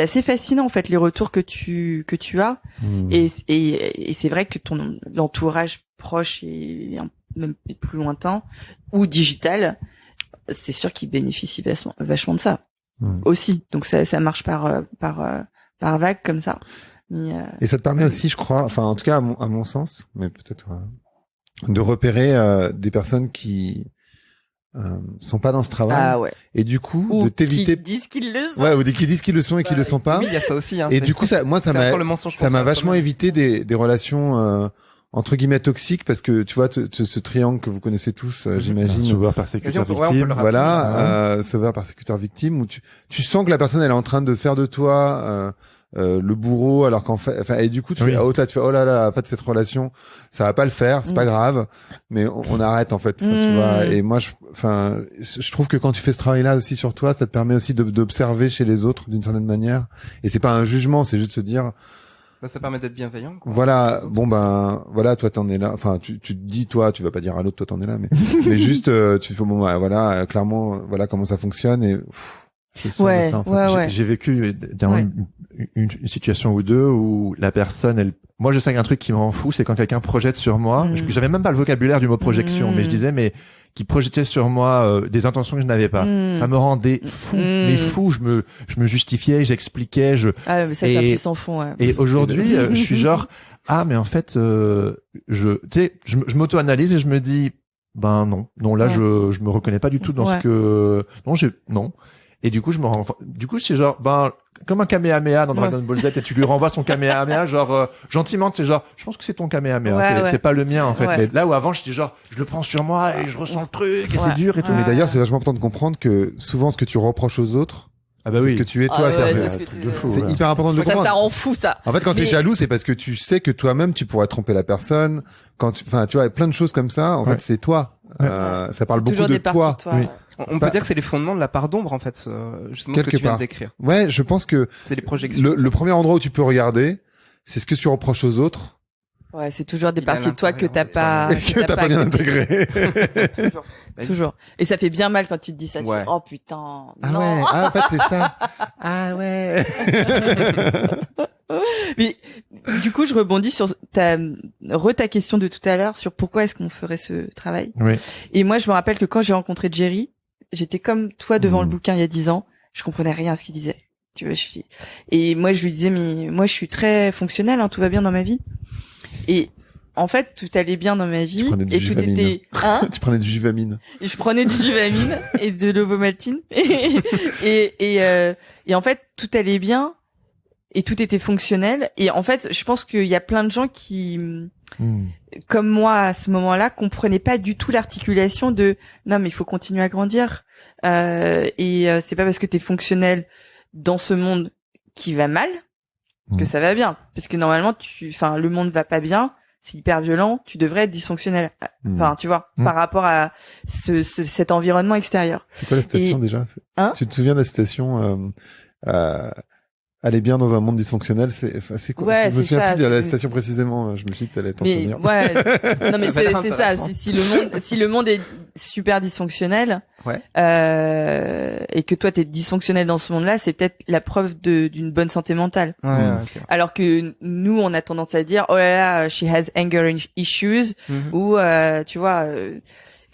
assez fascinant en fait les retours que tu as. Et c'est vrai que l'entourage proche et même plus lointain ou digital, c'est sûr qu'il bénéficie vachement de ça aussi. Donc ça marche par vague comme ça. Mais, Et ça te permet aussi, je crois, enfin en tout cas à mon sens, mais peut-être de repérer des personnes qui sont pas dans ce travail. Ah ouais. Et du coup, Ou de t'éviter. qui disent qu'ils le sont. Ouais, ou qui disent qu'ils le sont et qui le sont pas. Oui, il y a ça aussi. Hein, Et c'est- du coup, ça c'est encore le m'a mensonge ça m'a contre vachement soi-même. évité des relations entre guillemets toxiques, parce que tu vois ce triangle que vous connaissez tous, j'imagine. Sauveur, Quasi, persécuteur, on peut le victime. rappeler. Voilà, sauveur, persécuteur, victime, où tu sens que la personne elle est en train de faire de toi le bourreau, alors qu'en fait, enfin, et du coup tu Oui. fais oh là là, en fait cette relation ça va pas le faire, c'est pas grave, mais on arrête en fait, enfin, tu vois. Et moi je trouve que quand tu fais ce travail là aussi sur toi, ça te permet aussi d'observer chez les autres d'une certaine manière, et c'est pas un jugement, c'est juste se dire Bah, ça permet d'être bienveillant. Quoi. voilà, bon ben voilà, toi t'en es là, enfin tu te dis toi, tu vas pas dire à l'autre toi t'en es là, mais mais juste tu fais bon bah, voilà, clairement voilà comment ça fonctionne, et je sens Ouais, de ça, en fait. ouais. J'ai vécu dernièrement une situation ou deux où la personne, moi je sais qu'un truc qui me rend fou, c'est quand quelqu'un projette sur moi. J'avais même pas le vocabulaire du mot projection, mais je disais qui projetait sur moi des intentions que je n'avais pas. Ça me rendait fou, mais fou. Je me justifiais, j'expliquais, Ah mais ça c'est un peu sans fond. Ouais. Et aujourd'hui, je suis genre mais en fait, je m'auto-analyse et je me dis ben non là je me reconnais pas du tout dans ce que non. Et du coup, c'est genre, comme un Kamehameha dans Dragon Ball Z, et tu lui renvoies son Kamehameha, genre, gentiment, c'est genre, je pense que c'est ton Kamehameha, c'est pas le mien, en fait. Ouais. Mais là où avant, j'étais genre, je le prends sur moi et je ressens le truc, et c'est dur et tout. Mais d'ailleurs, c'est vachement important de comprendre que souvent, ce que tu reproches aux autres, Ah bah c'est oui. ce que tu es toi. c'est ce que truc tu- de fou. C'est voilà. hyper important de le Ça comprendre. rend fou ça. En fait, quand t'es Mais- jaloux, c'est parce que tu sais que toi-même, tu pourrais tromper la personne. Enfin, tu vois, plein de choses comme ça. En fait, c'est toi. Ouais. Ça parle beaucoup Toujours de des parties toi. de toi. Oui. Ouais. On peut dire que c'est les fondements de la part d'ombre, en fait, justement ce que Quelque tu viens part. de décrire. Ouais, je pense que C'est les projections. le premier endroit où tu peux regarder, c'est ce que tu reproches aux autres Ouais, c'est toujours des Il est à parties de toi que t'as pas, et que t'as pas bien acceptées. intégré. Toujours. Toujours. Et ça fait bien mal quand tu te dis ça. Tu Ouais. fais, oh putain. Ah non. ouais. Ah, en fait, c'est ça. Ah ouais. Mais du coup, je rebondis sur ta question de tout à l'heure sur pourquoi est-ce qu'on ferait ce travail. Oui. Et moi, je me rappelle que quand j'ai rencontré Jerry, j'étais comme toi devant le bouquin il y a 10 ans. Je comprenais rien à ce qu'il disait. Tu vois, et moi, je lui disais, mais moi, je suis très fonctionnelle, hein, tout va bien dans ma vie. Et en fait, tout allait bien dans ma vie. prenais du Et tout Juvamine. était, Tu prenais du Juvamine. Et je prenais du Juvamine et de l'ovomaltine. Et en fait, tout allait bien. Et tout était fonctionnel. Et en fait, je pense qu'il y a plein de gens qui, comme moi à ce moment-là, comprenaient pas du tout l'articulation de non mais il faut continuer à grandir. C'est pas parce que t'es fonctionnel dans ce monde qui va mal que ça va bien. Parce que normalement, le monde va pas bien. C'est hyper violent. Tu devrais être dysfonctionnel. Enfin, tu vois, par rapport à cet environnement extérieur. C'est quoi la citation déjà? Tu te souviens de la citation aller bien dans un monde dysfonctionnel, c'est quoi? Ouais, je me c'est souviens ça, plus de la c'est- citation précisément. Je me suis dit que t'allais t'en Mais souvenir. ouais, non mais Ça va être c'est ça. intéressant. Si le monde est super dysfonctionnel, Ouais. et que toi t'es dysfonctionnel dans ce monde-là, c'est peut-être la preuve d'une bonne santé mentale. Ouais, ok. Alors que nous, on a tendance à dire oh là là, she has anger issues, Mhm. ou tu vois, Non,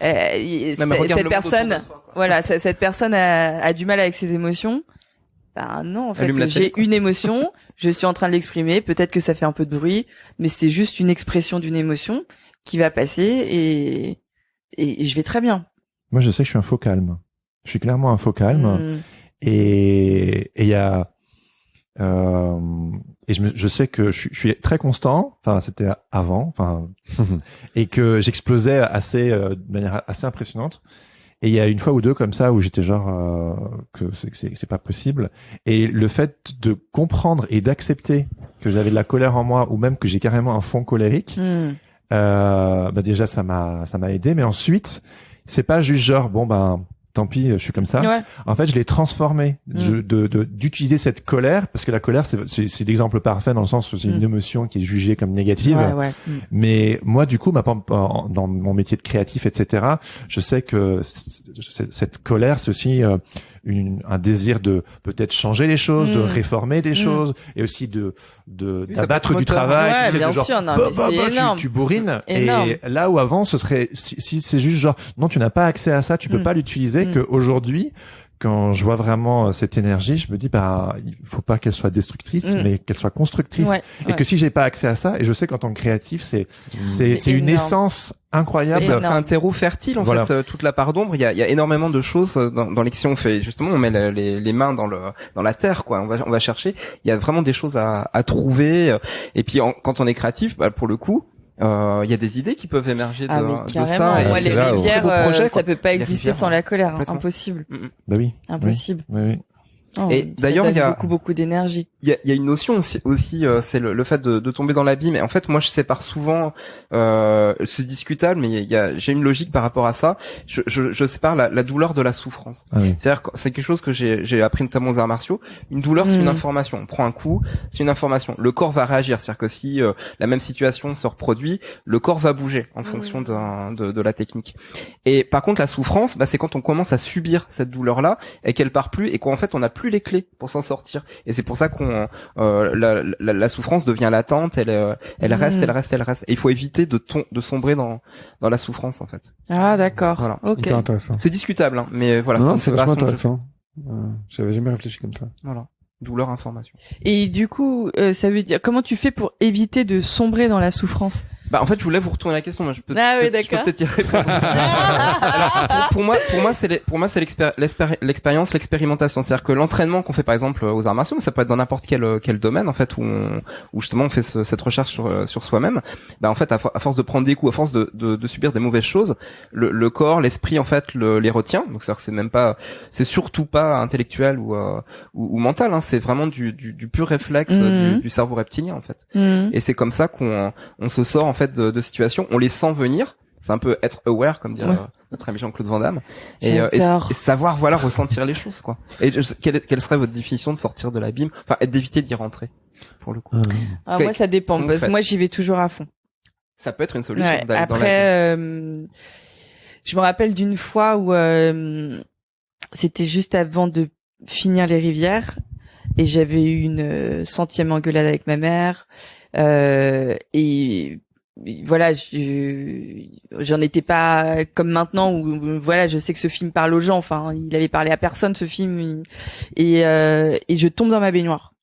mais regarde cette le monde personne, autour de toi, quoi. voilà, cette personne a du mal avec ses émotions. Ben non, en fait, Allume la télé, j'ai quoi. une émotion, je suis en train de l'exprimer, peut-être que ça fait un peu de bruit, mais c'est juste une expression d'une émotion qui va passer et je vais très bien. Moi, je sais que je suis un faux calme. Je suis clairement un faux calme. Mm. Et il y a et je sais que je suis très constant. Enfin, c'était avant. Enfin, et que j'explosais de manière assez impressionnante. Et il y a une fois ou deux comme ça où j'étais genre que c'est pas possible. Et le fait de comprendre et d'accepter que j'avais de la colère en moi, ou même que j'ai carrément un fond colérique, Mm. déjà ça m'a aidé. Mais ensuite, c'est pas juste genre bon ben tant pis, je suis comme ça. Ouais. En fait, je l'ai transformé d'utiliser cette colère, parce que la colère, c'est l'exemple parfait dans le sens où c'est une émotion qui est jugée comme négative. Ouais, ouais. Mm. Mais moi, du coup, dans mon métier de créatif, etc., je sais que cette colère, c'est aussi un désir de peut-être changer les choses, de réformer des choses, et aussi Oui, ça d'abattre peut être du moteur. travail. Ouais, tu sais, bien de genre, sûr, non, mais c'est énorme. tu bourrines. Énorme. Et là où avant, ce serait si c'est juste genre non, tu n'as pas accès à ça, tu peux pas l'utiliser. Que aujourd'hui, quand je vois vraiment cette énergie, je me dis il faut pas qu'elle soit destructrice, mais qu'elle soit constructrice. Ouais, Et que si j'ai pas accès à ça, et je sais qu'en tant que créatif, c'est une énorme. essence incroyable. C'est un terreau fertile en Voilà. fait, toute la part d'ombre. Il y a énormément de choses dans les si on fait justement, on met les mains dans la terre quoi. On va chercher. Il y a vraiment des choses à trouver. Et puis quand on est créatif, bah, pour le coup. Il y a des idées qui peuvent émerger de ça. Moi, et les c'est là où- rivières, projet, ça peut pas exister rivières, sans la colère. Hein. complètement. Impossible. Bah oui. Impossible. Oui, oui. Oh, Et ça d'ailleurs, donne il y a- beaucoup d'énergie. Il y a une notion aussi c'est le fait de tomber dans l'abîme. Et en fait, moi, je sépare souvent, c'est discutable, mais j'ai une logique par rapport à ça. Je sépare la douleur de la souffrance. Ah oui. C'est-à-dire que c'est quelque chose que j'ai appris notamment aux arts martiaux. Une douleur, c'est une information. On prend un coup, c'est une information. Le corps va réagir. C'est-à-dire que si la même situation se reproduit, le corps va bouger en fonction de la technique. Et par contre, la souffrance, bah, c'est quand on commence à subir cette douleur-là et qu'elle part plus et qu'en fait, on n'a plus les clés pour s'en sortir. Et c'est pour ça qu'on la souffrance devient latente. Elle reste. Et il faut éviter de sombrer dans la souffrance en fait. Ah, d'accord. Voilà. Ok. Hyper intéressant. C'est discutable, hein, mais voilà. Non, une c'est vachement séparation de- intéressant. J'avais jamais réfléchi comme ça. Voilà. Douleur, information. Et du coup, ça veut dire comment tu fais pour éviter de sombrer dans la souffrance? Bah en fait, je voulais vous retourner la question. Moi, je peux Ah oui, peut-être- je peux d'accord. peut-être y répondre aussi. Alors, pour moi, c'est l'expérience, l'expérimentation. C'est-à-dire que l'entraînement qu'on fait par exemple aux arts martiaux, mais ça peut être dans n'importe quel domaine en fait où justement on fait cette recherche sur soi-même. Bah en fait, à force de prendre des coups, à force de subir des mauvaises choses, le corps, l'esprit en fait les retient. Donc c'est surtout pas intellectuel ou mental. Hein, c'est vraiment du pur réflexe du cerveau reptilien en fait. Et c'est comme ça qu'on se sort en fait de situations, on les sent venir. C'est un peu être aware, comme dirait notre ami Jean-Claude Van Damme, et savoir ressentir les choses quoi. Et quelle serait votre définition de sortir de l'abîme, enfin d'éviter d'y rentrer pour le coup. Ah, moi, ça dépend Comment parce vous que moi, j'y vais toujours à fond. Ça peut être une solution Ouais, d'aller dans l'abîme. après, je me rappelle d'une fois où c'était juste avant de finir les rivières et j'avais eu une centième engueulade avec ma mère et voilà, j'en étais pas comme maintenant où voilà, je sais que ce film parle aux gens. Enfin, il avait parlé à personne ce film et je tombe dans ma baignoire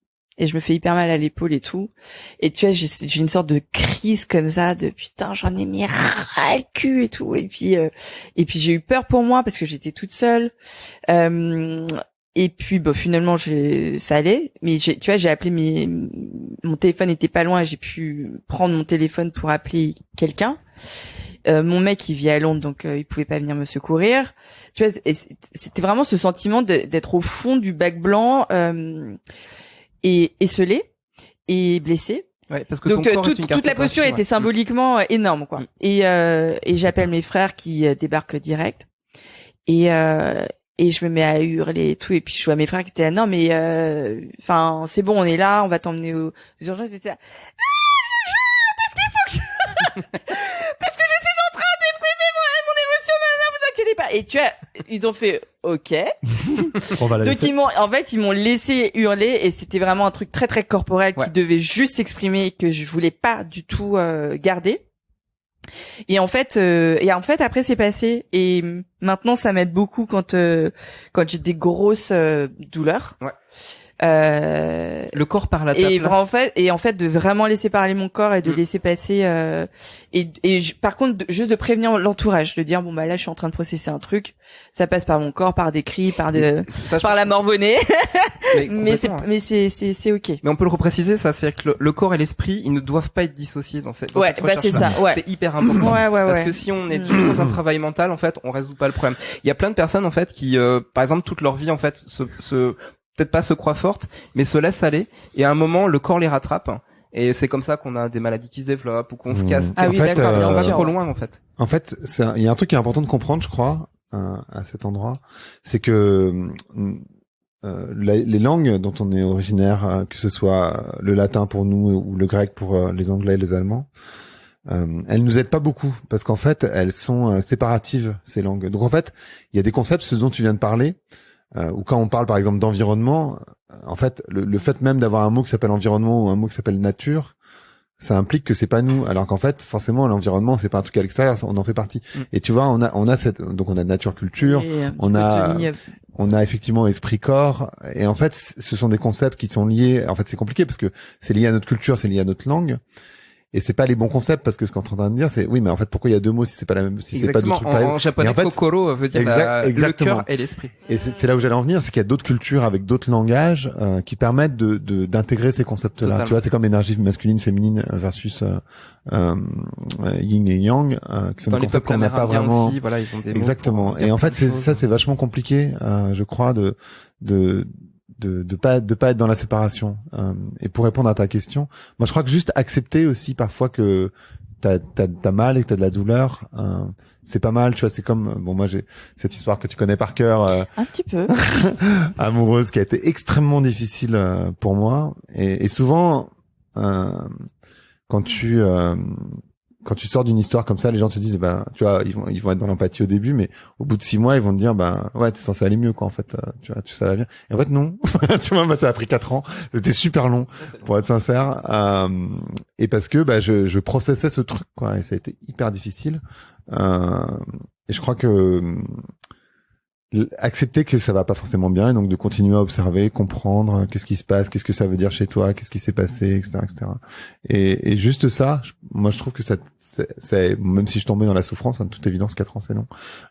et je me fais hyper mal à l'épaule et tout. Et tu vois, j'ai une sorte de crise comme ça de putain, j'en ai mis ras le cul et tout. Et puis j'ai eu peur pour moi parce que j'étais toute seule. Et puis finalement ça allait, mais tu vois, j'ai appelé mon téléphone était pas loin, j'ai pu prendre mon téléphone pour appeler quelqu'un. Mon mec il vit à Londres, donc il pouvait pas venir me secourir. Tu vois, c'était vraiment ce sentiment d'être au fond du bac blanc et esselé et blessé. Ouais, parce que Donc ton corps est une toute la posture cartographie, était symboliquement énorme quoi. Et j'appelle mes frères qui débarquent direct et je me mets à hurler et tout, et puis je vois mes frères qui étaient là, non mais enfin c'est bon, on est là, on va t'emmener aux urgences, etc. Parce qu'il faut que je parce que je suis en train d'exprimer mon émotion, non, vous inquiétez pas. Et tu vois, ils ont fait OK. On va la Donc ils m'ont laissé hurler et c'était vraiment un truc très très corporel qui devait juste s'exprimer et que je voulais pas du tout garder. Et en fait après c'est passé et maintenant ça m'aide beaucoup quand j'ai des grosses douleurs. Ouais. Le corps parle à ta place. Et en fait de vraiment laisser parler mon corps et de laisser passer par contre juste de prévenir l'entourage, de dire bon bah là je suis en train de processer un truc, ça passe par mon corps, par des cris, par la morvonnée. mais c'est OK. Mais on peut le repréciser, ça, c'est que le corps et l'esprit, ils ne doivent pas être dissociés dans cette c'est ça. Ouais. C'est hyper important. Parce Ouais. que si on est toujours dans un travail mental, en fait, on résout pas le problème. Il y a plein de personnes, en fait, qui, par exemple, toute leur vie, en fait, peut-être pas se croient fortes, mais se laissent aller. Et à un moment, le corps les rattrape. Et c'est comme ça qu'on a des maladies qui se développent ou qu'on se casse. Ah oui, d'accord, on bien va sûr. trop loin, en fait. En fait, il y a un truc qui est important de comprendre, je crois, à cet endroit, c'est que les langues dont on est originaire, que ce soit le latin pour nous ou le grec pour les Anglais et les Allemands, elles nous aident pas beaucoup parce qu'en fait, elles sont séparatives, ces langues. Donc en fait, il y a des concepts, ce dont tu viens de parler, ou quand on parle par exemple d'environnement, en fait, le fait même d'avoir un mot qui s'appelle environnement ou un mot qui s'appelle nature, ça implique que c'est pas nous, alors qu'en fait, forcément, l'environnement, c'est pas un truc à l'extérieur, on en fait partie. Et tu vois, on a donc on a nature culture, on a effectivement esprit corps, et en fait, ce sont des concepts qui sont liés. En fait, c'est compliqué parce que c'est lié à notre culture, c'est lié à notre langue. et c'est pas les bons concepts parce que ce qu'on est en train de dire c'est oui mais en fait pourquoi il y a deux mots si c'est pas la même si c'est pas deux trucs pareils. En japonais, en fait, kokoro veut dire le cœur et l'esprit. Et c'est là où j'allais en venir, c'est qu'il y a d'autres cultures avec d'autres langages qui permettent d'intégrer ces concepts-là. Totalement. Tu vois, c'est comme l'énergie masculine, féminine versus yin et yang, qui sont Dans des les concepts peuples qu'on n'a pas amérindiens vraiment. aussi, voilà, ils ont des mots Exactement. pour dire Et en fait, plein de choses. c'est vachement compliqué, je crois, de pas être dans la séparation. Et pour répondre à ta question, moi je crois que juste accepter aussi parfois que t'as mal et que t'as de la douleur, c'est pas mal, tu vois. C'est comme bon, moi j'ai cette histoire que tu connais par cœur, Un petit peu. amoureuse, qui a été extrêmement difficile pour moi. Et souvent, quand tu sors d'une histoire comme ça, les gens se disent, ben, tu vois, ils vont être dans l'empathie au début, mais au bout de 6 mois, ils vont te dire, ben, ouais, t'es censé aller mieux, quoi, en fait, tu vois, ça va bien. Et en fait, non. Tu vois, moi, ça a pris 4 ans. C'était super long, pour être sincère. Et parce que, bah, je processais ce truc, quoi, et ça a été hyper difficile. Et je crois que, accepter que ça va pas forcément bien et donc de continuer à observer, comprendre qu'est-ce qui se passe, qu'est-ce que ça veut dire chez toi, qu'est-ce qui s'est passé, etc. Et juste ça, moi je trouve que ça, même si je tombais dans la souffrance, de toute évidence 4 ans c'est long,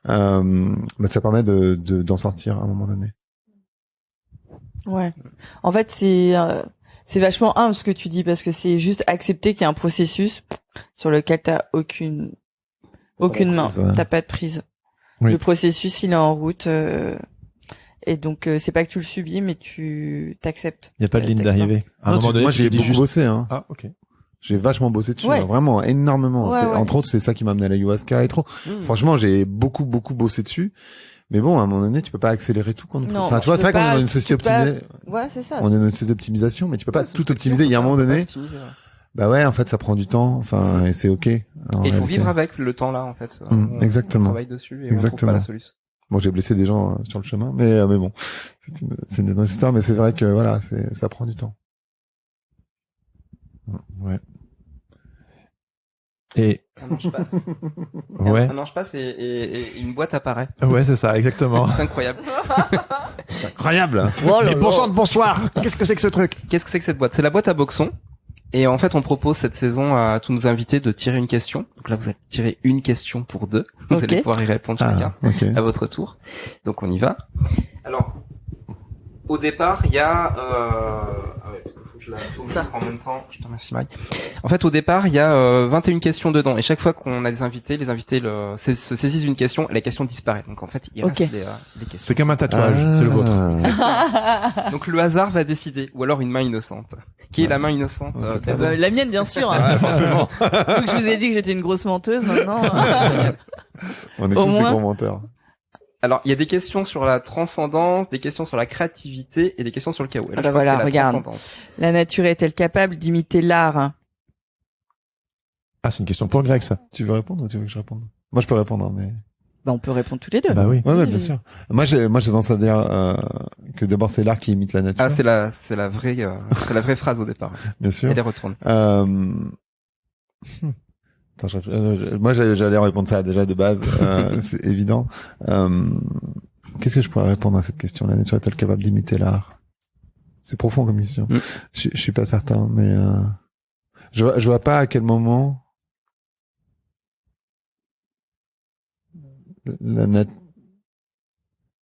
bah, ça permet d'en sortir à un moment donné. Ouais. En fait, c'est vachement humble ce que tu dis parce que c'est juste accepter qu'il y a un processus sur lequel t'as aucune main, Ouais. t'as pas de prise. Oui. Le processus, il est en route, et donc c'est pas que tu le subis, mais tu t'acceptes. Il n'y a pas de ligne T'explores. d'arrivée. À un Non, moment donné, moi tu j'ai te dis beaucoup juste... bossé, hein. Ah, ok. J'ai vachement bossé dessus, Ouais. hein, vraiment énormément. Ouais, ouais. Entre autres, c'est ça qui m'a amené à l'ayahuasca et trop. Franchement, j'ai beaucoup bossé dessus. Mais bon, à un moment donné, tu peux pas accélérer tout quand Non, enfin, tu vois, tu c'est vrai peux qu'on est pas- dans une société tu peux pas- optimisée. Ouais, c'est ça. On est dans une société d'optimisation, mais tu peux pas Ouais, c'est tout ce que optimiser. Il y a un moment donné, optimiser, ouais. bah ouais, en fait, ça prend du temps. Enfin, et c'est ok. Et il faut vivre avec le temps là, en fait. Exactement. On travaille dessus et on trouve Exactement. pas la solution. Bon, j'ai blessé des gens sur le chemin, mais bon, c'est une autre histoire. Mais c'est vrai que voilà, ça prend du temps. Ouais. Et, Un ange passe. ouais. Un ange passe et une boîte apparaît. Ouais, c'est ça, exactement. C'est incroyable. Incroyable. Oh là Mais là. bon sang de bonsoir! Qu'est-ce que c'est que ce truc? Qu'est-ce que c'est que cette boîte? C'est la boîte à boxon. Et en fait, on propose cette saison à tous nos invités de tirer une question. Donc là, vous allez tirer une question pour 2. Vous Ok. allez pouvoir y répondre chacun Ok. à votre tour. Donc on y va. Alors, au départ, il y a... Ah ouais, parce qu'il faut que je la ouvre en même temps. Je te remercie, Marie. En fait, au départ, il y a 21 questions dedans. Et chaque fois qu'on a des invités, les invités se saisissent d'une question et la question disparaît. Donc en fait, il reste Ok. les questions. C'est comme un tatouage, c'est le vôtre. Donc le hasard va décider. Ou alors une main innocente. Qui est la main innocente C'est des pas deux? La mienne, bien sûr. Hein. Ouais, forcément. Donc je vous ai dit que j'étais une grosse menteuse maintenant. On est Au tous des moins. gros menteurs. Alors, il y a des questions sur la transcendance, des questions sur la créativité et des questions sur le chaos. Et là, Ah je bah crois que voilà, c'est la regarde. transcendance. La nature est-elle capable d'imiter l'art? Ah, c'est une question pour Greg, ça. Tu veux répondre ou tu veux que je réponde? Moi, je peux répondre, hein, mais. Bah, on peut répondre tous les deux. Bah oui. Ouais, Vas-y, bien vas-y. sûr. Moi, j'ai tendance à dire que d'abord c'est l'art qui imite la nature. Ah, c'est la vraie phrase au départ. bien sûr. Et les retourne. Attends, moi, j'allais répondre ça déjà de base. C'est évident. Qu'est-ce que je pourrais répondre à cette question? La nature est-elle capable d'imiter l'art? C'est profond comme question. Mm. Je suis pas certain, mais je vois pas à quel moment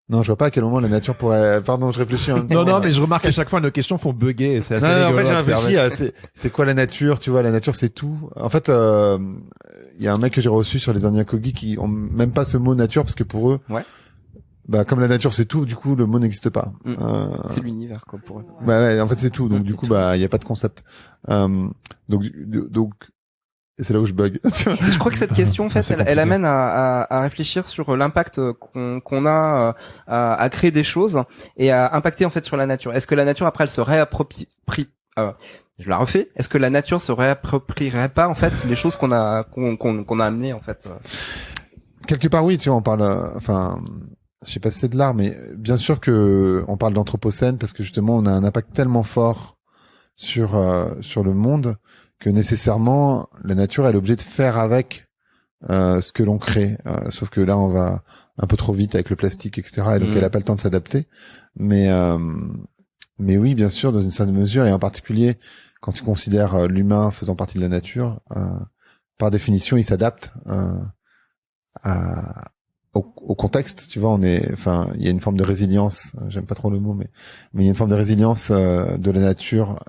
Non, je vois pas à quel moment la nature pourrait. Pardon, je réfléchis. En même temps. Non, mais je remarque à chaque fois nos questions font bugger et c'est assez Non, en rigolo fait, j'ai à observer. réfléchi à c'est quoi la nature, tu vois, la nature c'est tout. En fait, il y a un mec que j'ai reçu sur les Indiens Kogi qui ont même pas ce mot nature parce que pour eux, Ouais. bah comme la nature c'est tout, du coup le mot n'existe pas. Mm. C'est l'univers, quoi, pour eux. Bah ouais, en fait c'est tout, donc du c'est coup tout. bah il y a pas de concept. Donc et c'est là où je bug. Je crois que cette question, en fait, c'est elle compliqué. amène à réfléchir sur l'impact qu'on a à créer des choses et à impacter en fait sur la nature. Est-ce que la nature après elle se réapproprie je la refais. Est-ce que la nature se réapproprierait pas en fait les choses qu'on a amenées en fait Quelque part oui, tu vois, on parle, enfin, je sais pas si c'est de l'art, mais bien sûr que on parle d'anthropocène parce que justement on a un impact tellement fort sur le monde que nécessairement la nature elle est obligée de faire avec ce que l'on crée. Sauf que là on va un peu trop vite avec le plastique, etc. Et donc elle a pas le temps de s'adapter. Mais oui, bien sûr, dans une certaine mesure, et en particulier quand tu considères l'humain faisant partie de la nature, par définition, il s'adapte au contexte. Tu vois, il y a une forme de résilience. J'aime pas trop le mot, mais il y a une forme de résilience de la nature.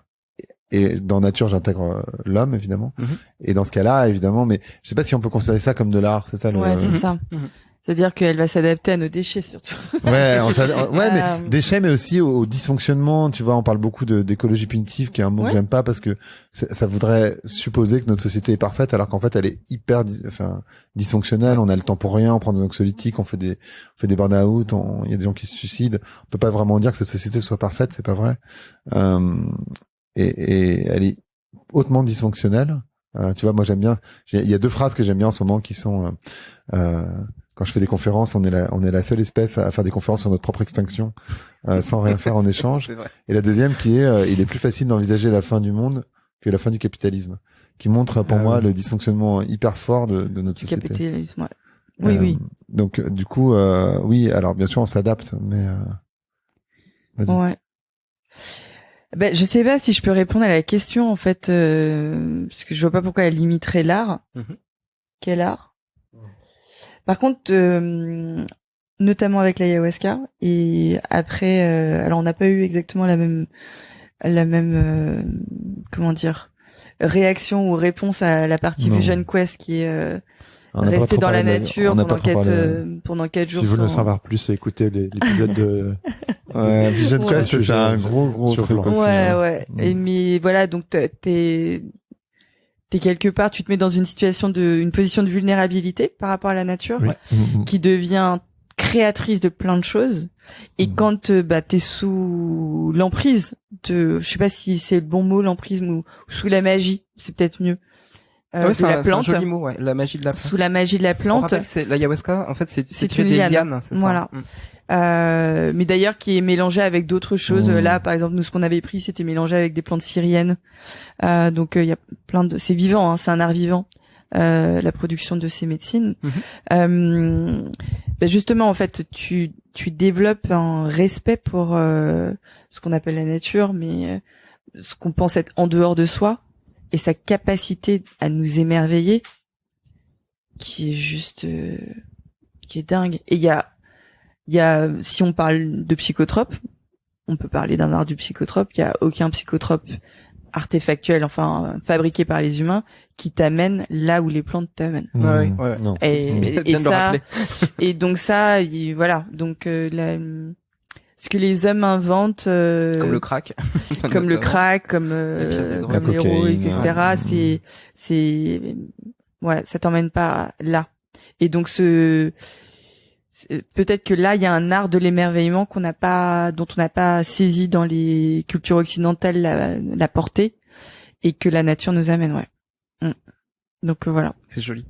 Et dans nature, j'intègre l'homme, évidemment. Et dans ce cas-là, évidemment, mais je sais pas si on peut considérer ça comme de l'art, c'est ça Ouais, c'est ça. C'est-à-dire qu'elle va s'adapter à nos déchets, surtout. Ouais, mais déchets, mais aussi au dysfonctionnement. Tu vois, on parle beaucoup d'écologie punitive, qui est un mot que j'aime pas parce que ça voudrait supposer que notre société est parfaite, alors qu'en fait, elle est hyper, dysfonctionnelle. On a le temps pour rien, on prend des anxiolytiques, on fait des burn-out, il y a des gens qui se suicident. On peut pas vraiment dire que cette société soit parfaite, c'est pas vrai. Et elle est hautement dysfonctionnelle. Tu vois, moi j'aime bien. Il y a deux phrases que j'aime bien en ce moment qui sont quand je fais des conférences, on est la seule espèce à faire des conférences sur notre propre extinction sans rien faire en échange. Et la deuxième qui est il est plus facile d'envisager la fin du monde que la fin du capitalisme, qui montre pour moi le dysfonctionnement hyper fort de notre société. Capitalisme, ouais. Oui. Donc du coup, oui. Alors bien sûr, on s'adapte, mais vas-y. Ouais. Ben, je sais pas si je peux répondre à la question en fait, parce que je vois pas pourquoi elle limiterait l'art. Quel art? Par contre, notamment avec l'ayahuasca et après, alors on n'a pas eu exactement la même comment dire, réaction ou réponse à la partie Vision Quest qui est rester dans la nature pendant 4 jours. Si vous voulez en savoir plus, écoutez l'épisode de Vision Quest, c'est un gros truc aussi. Ouais. Et mais voilà, donc t'es quelque part, tu te mets dans une position de vulnérabilité par rapport à la nature, qui devient créatrice de plein de choses. Et quand t'es sous l'emprise je sais pas si c'est le bon mot, l'emprise, ou sous la magie, c'est peut-être mieux. C'est un joli mot, la magie de la plante. Sous la magie de la plante. On rappelle que l'ayahuasca, en fait, c'est une liane, c'est ça. Voilà. Mais d'ailleurs, qui est mélangé avec d'autres choses. Là, par exemple, nous, ce qu'on avait pris, c'était mélangé avec des plantes syriennes. Donc, il y a c'est vivant, hein, c'est un art vivant. La production de ces médecines. Justement, en fait, tu développes un respect pour ce qu'on appelle la nature, mais ce qu'on pense être en dehors de soi. Et sa capacité à nous émerveiller, qui est juste, qui est dingue. Et il y a, si on parle de psychotrope, on peut parler d'un art du psychotrope. Il y a aucun psychotrope artefactuel, enfin fabriqué par les humains, qui t'amène là où les plantes t'amènent. Non. Et ça, et donc ça, voilà. Donc ce que les hommes inventent, comme le crack, comme l'héroïque, etc. C'est ça t'emmène pas là. Et donc peut-être que là il y a un art de l'émerveillement dont on n'a pas saisi dans les cultures occidentales la portée, et que la nature nous amène. Donc voilà. C'est joli.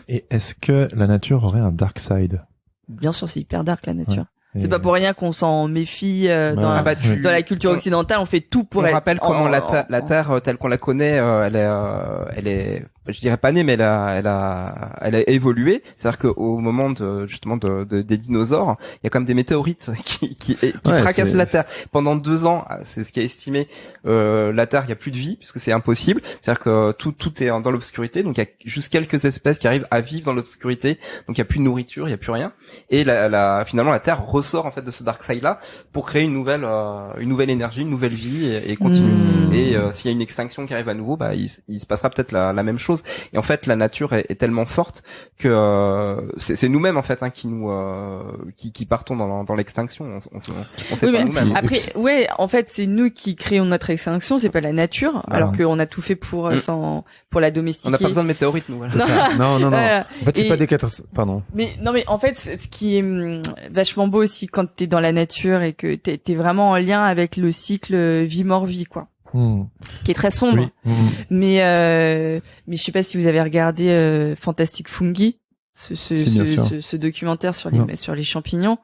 Et est-ce que la nature aurait un dark side? Bien sûr, c'est hyper dark la nature. C'est pas pour rien qu'on s'en méfie dans la culture occidentale. On fait tout pour être. On rappelle comment la Terre telle qu'on la connaît, elle est, je dirais pas née, mais elle a évolué. C'est-à-dire qu'au moment des dinosaures, il y a quand même des météorites qui fracassent la Terre. Pendant 2 ans, c'est ce qui est estimé. La Terre, il y a plus de vie puisque c'est impossible. C'est-à-dire que tout est dans l'obscurité. Donc il y a juste quelques espèces qui arrivent à vivre dans l'obscurité. Donc il y a plus de nourriture, il y a plus rien. Et finalement la Terre ressort en fait de ce dark side là pour créer une nouvelle énergie, une nouvelle vie et continue. Et s'il y a une extinction qui arrive à nouveau, il se passera peut-être la même chose. Et en fait, la nature est tellement forte que c'est nous-mêmes en fait qui partons dans l'extinction. On sait pas nous-mêmes. Après, en fait, c'est nous qui créons notre extinction, c'est pas la nature. Alors qu'on a tout fait pour la domestiquer. On n'a pas besoin de météorites, nous. Voilà. C'est ça. Non. Voilà. En fait, c'est pas des catastrophes. Pardon. Mais en fait, ce qui est vachement beau aussi quand t'es dans la nature et que t'es vraiment en lien avec le cycle vie-mort-vie, quoi. Qui est très sombre. Mais je sais pas si vous avez regardé Fantastic Fungi, ce documentaire sur les champignons,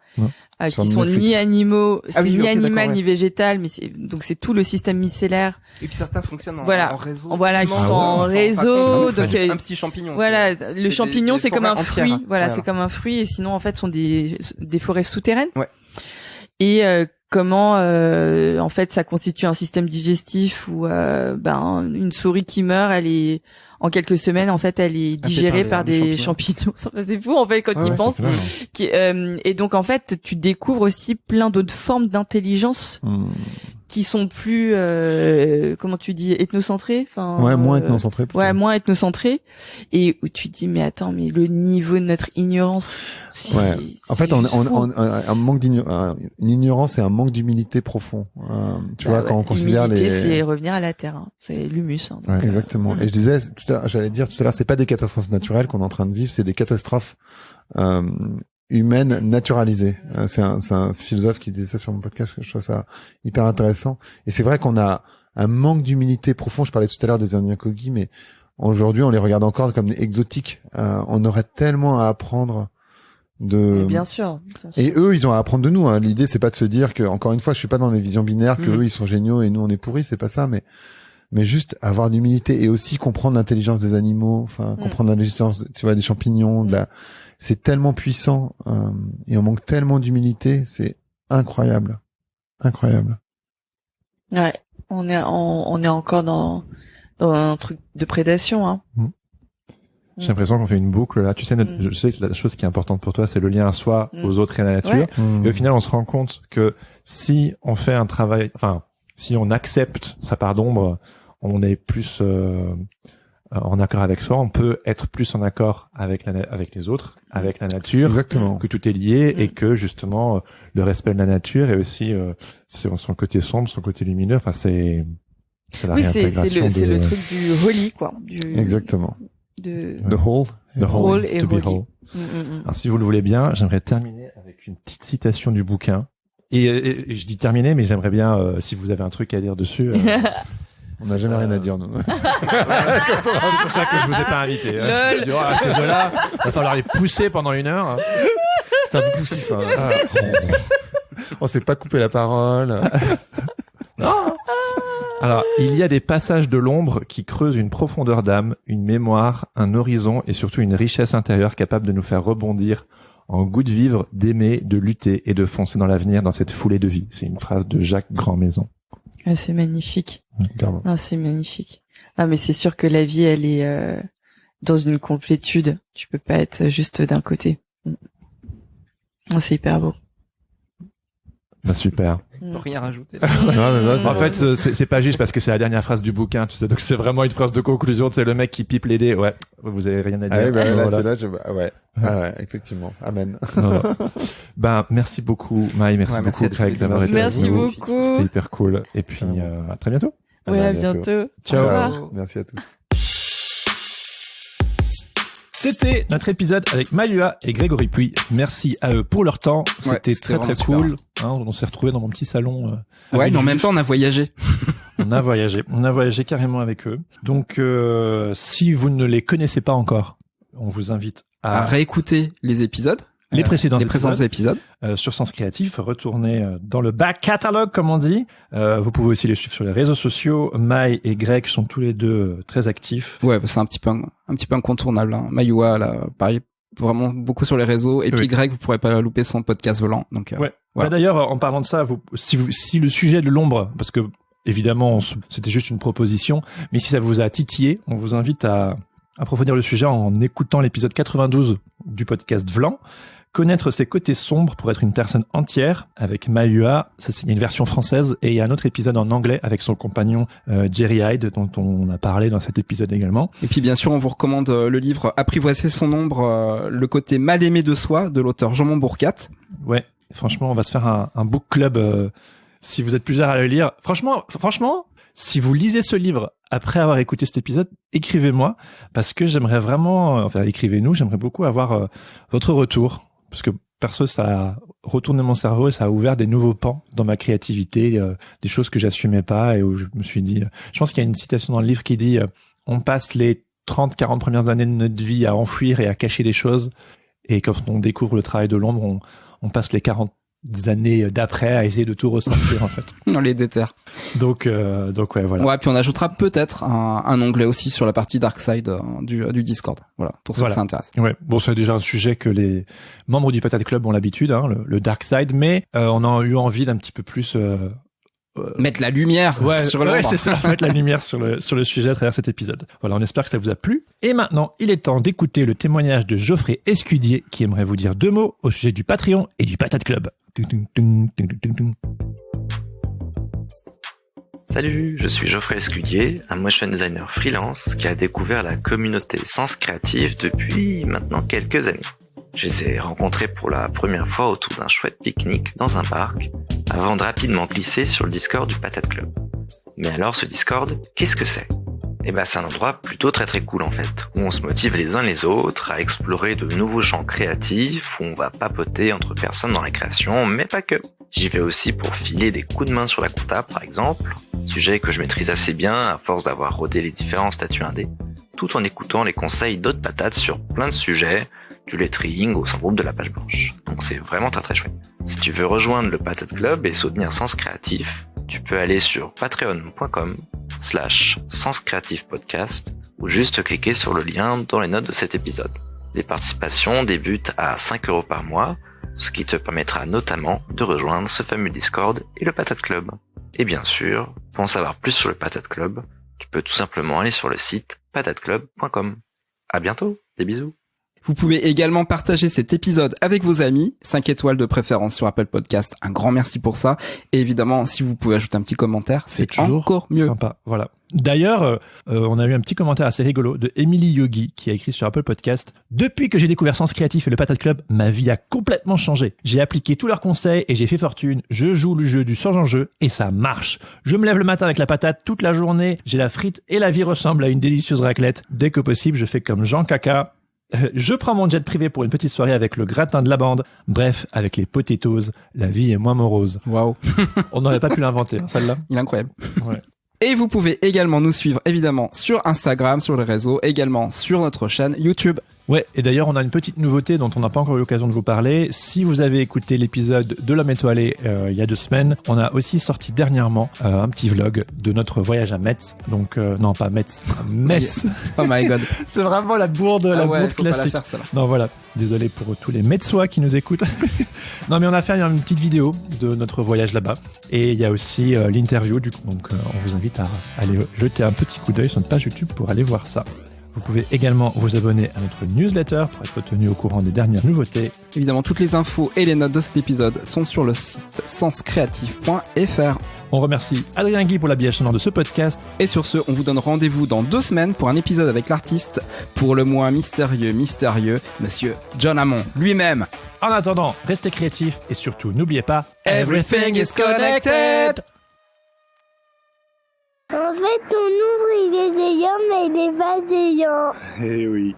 qui sont ni animaux, ni animal ni végétal, mais c'est tout le système micellaire. Et puis certains fonctionnent en réseau. Voilà, qui sont en réseau. Donc un petit champignon. Voilà, le champignon c'est comme un fruit. Voilà, c'est comme un fruit, et sinon en fait sont des forêts souterraines. Ouais. Et comment en fait ça constitue un système digestif où une souris qui meurt, elle est en quelques semaines en fait elle est digérée par des champignons. C'est fou en fait quand tu y penses. Et donc en fait tu découvres aussi plein d'autres formes d'intelligence qui sont plus comment tu dis, ethnocentrées, moins ethnocentrées. Moins ethnocentrées, et où tu te dis mais attends, mais le niveau de notre ignorance, en fait on un manque une ignorance et un manque d'humilité profond, tu vois, quand on considère c'est revenir à la terre, hein. C'est l'humus, hein. Exactement. Et je disais j'allais dire tout à l'heure, c'est pas des catastrophes naturelles qu'on est en train de vivre, c'est des catastrophes humaine naturalisée. C'est un philosophe qui disait ça sur mon podcast, que je trouve ça hyper intéressant. Et c'est vrai qu'on a un manque d'humilité profond. Je parlais tout à l'heure des Anunnaki, mais aujourd'hui on les regarde encore comme exotiques. On aurait tellement à apprendre de. Bien sûr. Et eux, ils ont à apprendre de nous. Hein. L'idée, c'est pas de se dire que, encore une fois, je suis pas dans des visions binaires, que eux ils sont géniaux et nous on est pourris. C'est pas ça, mais juste avoir d'humilité et aussi comprendre l'intelligence des animaux, comprendre l'intelligence, tu vois, des champignons, c'est tellement puissant, et on manque tellement d'humilité, c'est incroyable. Ouais, on est encore dans un truc de prédation, hein. J'ai l'impression qu'on fait une boucle là. Tu sais, je sais que la chose qui est importante pour toi, c'est le lien à soi, aux autres et à la nature. Et au final, on se rend compte que si on fait un travail, si on accepte sa part d'ombre, on est plus en accord avec soi, on peut être plus en accord avec les autres, avec la nature. Exactement. Que tout est lié et que justement le respect de la nature et aussi son côté sombre, son côté lumineux. Enfin, c'est la réintégration. C'est le truc du holy, quoi. Exactement. The whole et to be holy. whole. Alors, si vous le voulez bien, j'aimerais terminer avec une petite citation du bouquin. Et je dis terminer, mais j'aimerais bien, si vous avez un truc à dire dessus. On n'a jamais rien à dire, nous. C'est pour ça que je vous ai pas invité. Ces deux-là, va falloir les pousser pendant 1 heure. C'est un peu poussif. On s'est pas coupé la parole. Alors, il y a des passages de l'ombre qui creusent une profondeur d'âme, une mémoire, un horizon et surtout une richesse intérieure capable de nous faire rebondir en goût de vivre, d'aimer, de lutter et de foncer dans l'avenir dans cette foulée de vie. C'est une phrase de Jacques Grandmaison. Ah, c'est magnifique. Non, c'est magnifique. Ah, mais c'est sûr que la vie, elle est dans une complétude. Tu peux pas être juste d'un côté. Oh, c'est hyper beau. Bah, super. Faut rien rajouter. En fait, c'est pas juste parce que c'est la dernière phrase du bouquin, tu sais. Donc c'est vraiment une phrase de conclusion. C'est le mec qui pipe les dés. Ouais, vous avez rien à dire. Ah oui, là, voilà. c'est là, ouais, effectivement. Amen. Ben, merci beaucoup, Maï. Merci beaucoup, Greg, d'avoir été avec nous. Merci beaucoup. C'était hyper cool. Et puis, à très bientôt. Oui, à bientôt. Ciao. Merci à tous. C'était notre épisode avec Maïua et Grégory Puy. Merci à eux pour leur temps. C'était très très cool. On s'est retrouvés dans mon petit salon. Mais en même temps, on a voyagé. On a voyagé carrément avec eux. Donc, si vous ne les connaissez pas encore, on vous invite à réécouter les épisodes. Les précédents épisodes. Sur Sens Créatif, retournez dans le back catalogue, comme on dit. Vous pouvez aussi les suivre sur les réseaux sociaux. Maï et Greg sont tous les deux très actifs. Ouais, c'est un petit peu incontournable. Hein. Maïua, là, pareil, vraiment beaucoup sur les réseaux. Et puis Greg, vous pourrez pas louper son podcast volant. Donc, ouais. Voilà. Bah, d'ailleurs, en parlant de ça, si le sujet de l'ombre, parce que évidemment, c'était juste une proposition, mais si ça vous a titillé, on vous invite à approfondir le sujet en écoutant l'épisode 92 du podcast Vlan. Connaître ses côtés sombres pour être une personne entière avec Maïua. Ça, c'est une version française et il y a un autre épisode en anglais avec son compagnon Jerry Hyde dont on a parlé dans cet épisode également. Et puis bien sûr, on vous recommande le livre Apprivoiser son ombre, le côté mal aimé de soi de l'auteur Jean Bourcat. Ouais, franchement, on va se faire un book club si vous êtes plusieurs à le lire. Franchement, si vous lisez ce livre après avoir écouté cet épisode, écrivez-moi parce que j'aimerais vraiment, écrivez-nous, j'aimerais beaucoup avoir votre retour. Parce que perso, ça a retourné mon cerveau et ça a ouvert des nouveaux pans dans ma créativité, des choses que j'assumais pas et où je me suis dit, je pense qu'il y a une citation dans le livre qui dit, on passe les 30-40 premières années de notre vie à enfuir et à cacher des choses et quand on découvre le travail de l'ombre, on passe les 40 années d'après à essayer de tout ressortir en fait. On les déterre. Donc ouais, voilà. Ouais, puis on ajoutera peut-être un onglet aussi sur la partie Dark Side du Discord. Voilà, pour ceux que ça intéresse. Ouais, bon, c'est déjà un sujet que les membres du Patate Club ont l'habitude, hein, le Dark Side, mais on a eu envie d'un petit peu plus mettre la lumière sur l'ombre. Ouais, c'est ça, mettre la lumière sur le sujet à travers cet épisode. Voilà, on espère que ça vous a plu. Et maintenant, il est temps d'écouter le témoignage de Geoffrey Escudier qui aimerait vous dire 2 mots au sujet du Patreon et du Patate Club. Salut, je suis Geoffrey Escudier, un motion designer freelance qui a découvert la communauté Sens Créatif depuis maintenant quelques années. Je les ai rencontrés pour la première fois autour d'un chouette pique-nique dans un parc, avant de rapidement glisser sur le Discord du Patate Club. Mais alors ce Discord, qu'est-ce que c'est ? Eh ben c'est un endroit plutôt très très cool en fait, où on se motive les uns les autres à explorer de nouveaux champs créatifs, où on va papoter entre personnes dans la création, mais pas que. J'y vais aussi pour filer des coups de main sur la compta par exemple, sujet que je maîtrise assez bien à force d'avoir rodé les différents statuts indés, tout en écoutant les conseils d'autres patates sur plein de sujets, du lettering au syndrome de la page blanche. Donc c'est vraiment très très chouette. Si tu veux rejoindre le Patate Club et soutenir Sens Créatif, tu peux aller sur patreon.com/Sens Créatif Podcast ou juste cliquer sur le lien dans les notes de cet épisode. Les participations débutent à 5 € par mois, ce qui te permettra notamment de rejoindre ce fameux Discord et le Patate Club. Et bien sûr, pour en savoir plus sur le Patate Club, tu peux tout simplement aller sur le site patateclub.com. À bientôt, des bisous. Vous pouvez également partager cet épisode avec vos amis, 5 étoiles de préférence sur Apple Podcast, un grand merci pour ça. Et évidemment, si vous pouvez ajouter un petit commentaire, c'est toujours encore mieux. Sympa, voilà. D'ailleurs, on a eu un petit commentaire assez rigolo de Emily Yogi qui a écrit sur Apple Podcast. Depuis que j'ai découvert Sens Créatif et le Patate Club, ma vie a complètement changé. J'ai appliqué tous leurs conseils et j'ai fait fortune. Je joue le jeu du sans enjeu et ça marche. Je me lève le matin avec la patate toute la journée. J'ai la frite et la vie ressemble à une délicieuse raclette. Dès que possible, je fais comme Jean Caca. Je prends mon jet privé pour une petite soirée avec le gratin de la bande. Bref, avec les potatoes, la vie est moins morose. Waouh. On n'aurait pas pu l'inventer, hein, celle-là. Il est incroyable. Ouais. Et vous pouvez également nous suivre évidemment sur Instagram, sur les réseaux, également sur notre chaîne YouTube. Ouais, et d'ailleurs, on a une petite nouveauté dont on n'a pas encore eu l'occasion de vous parler. Si vous avez écouté l'épisode de l'Homme étoilé il y a 2 semaines, on a aussi sorti dernièrement un petit vlog de notre voyage à Metz. Donc, non, pas Metz, Metz. Oh my god. C'est vraiment la bourde, bourde classique. Pas la faire, Non, voilà. Désolé pour tous les Metzois qui nous écoutent. Non, mais on a fait une petite vidéo de notre voyage là-bas. Et il y a aussi l'interview, du coup. Donc, on vous invite à aller jeter un petit coup d'œil sur notre page YouTube pour aller voir ça. Vous pouvez également vous abonner à notre newsletter pour être tenu au courant des dernières nouveautés. Évidemment, toutes les infos et les notes de cet épisode sont sur le site senscreatif.fr. On remercie Adrien Guy pour l'habillage sonore de ce podcast. Et sur ce, on vous donne rendez-vous dans 2 semaines pour un épisode avec l'artiste, pour le moins mystérieux, monsieur John Hammond lui-même. En attendant, restez créatifs et surtout, n'oubliez pas, Everything is connected! En fait, ton ouvre, il est géant, mais il est pas géant. Eh oui.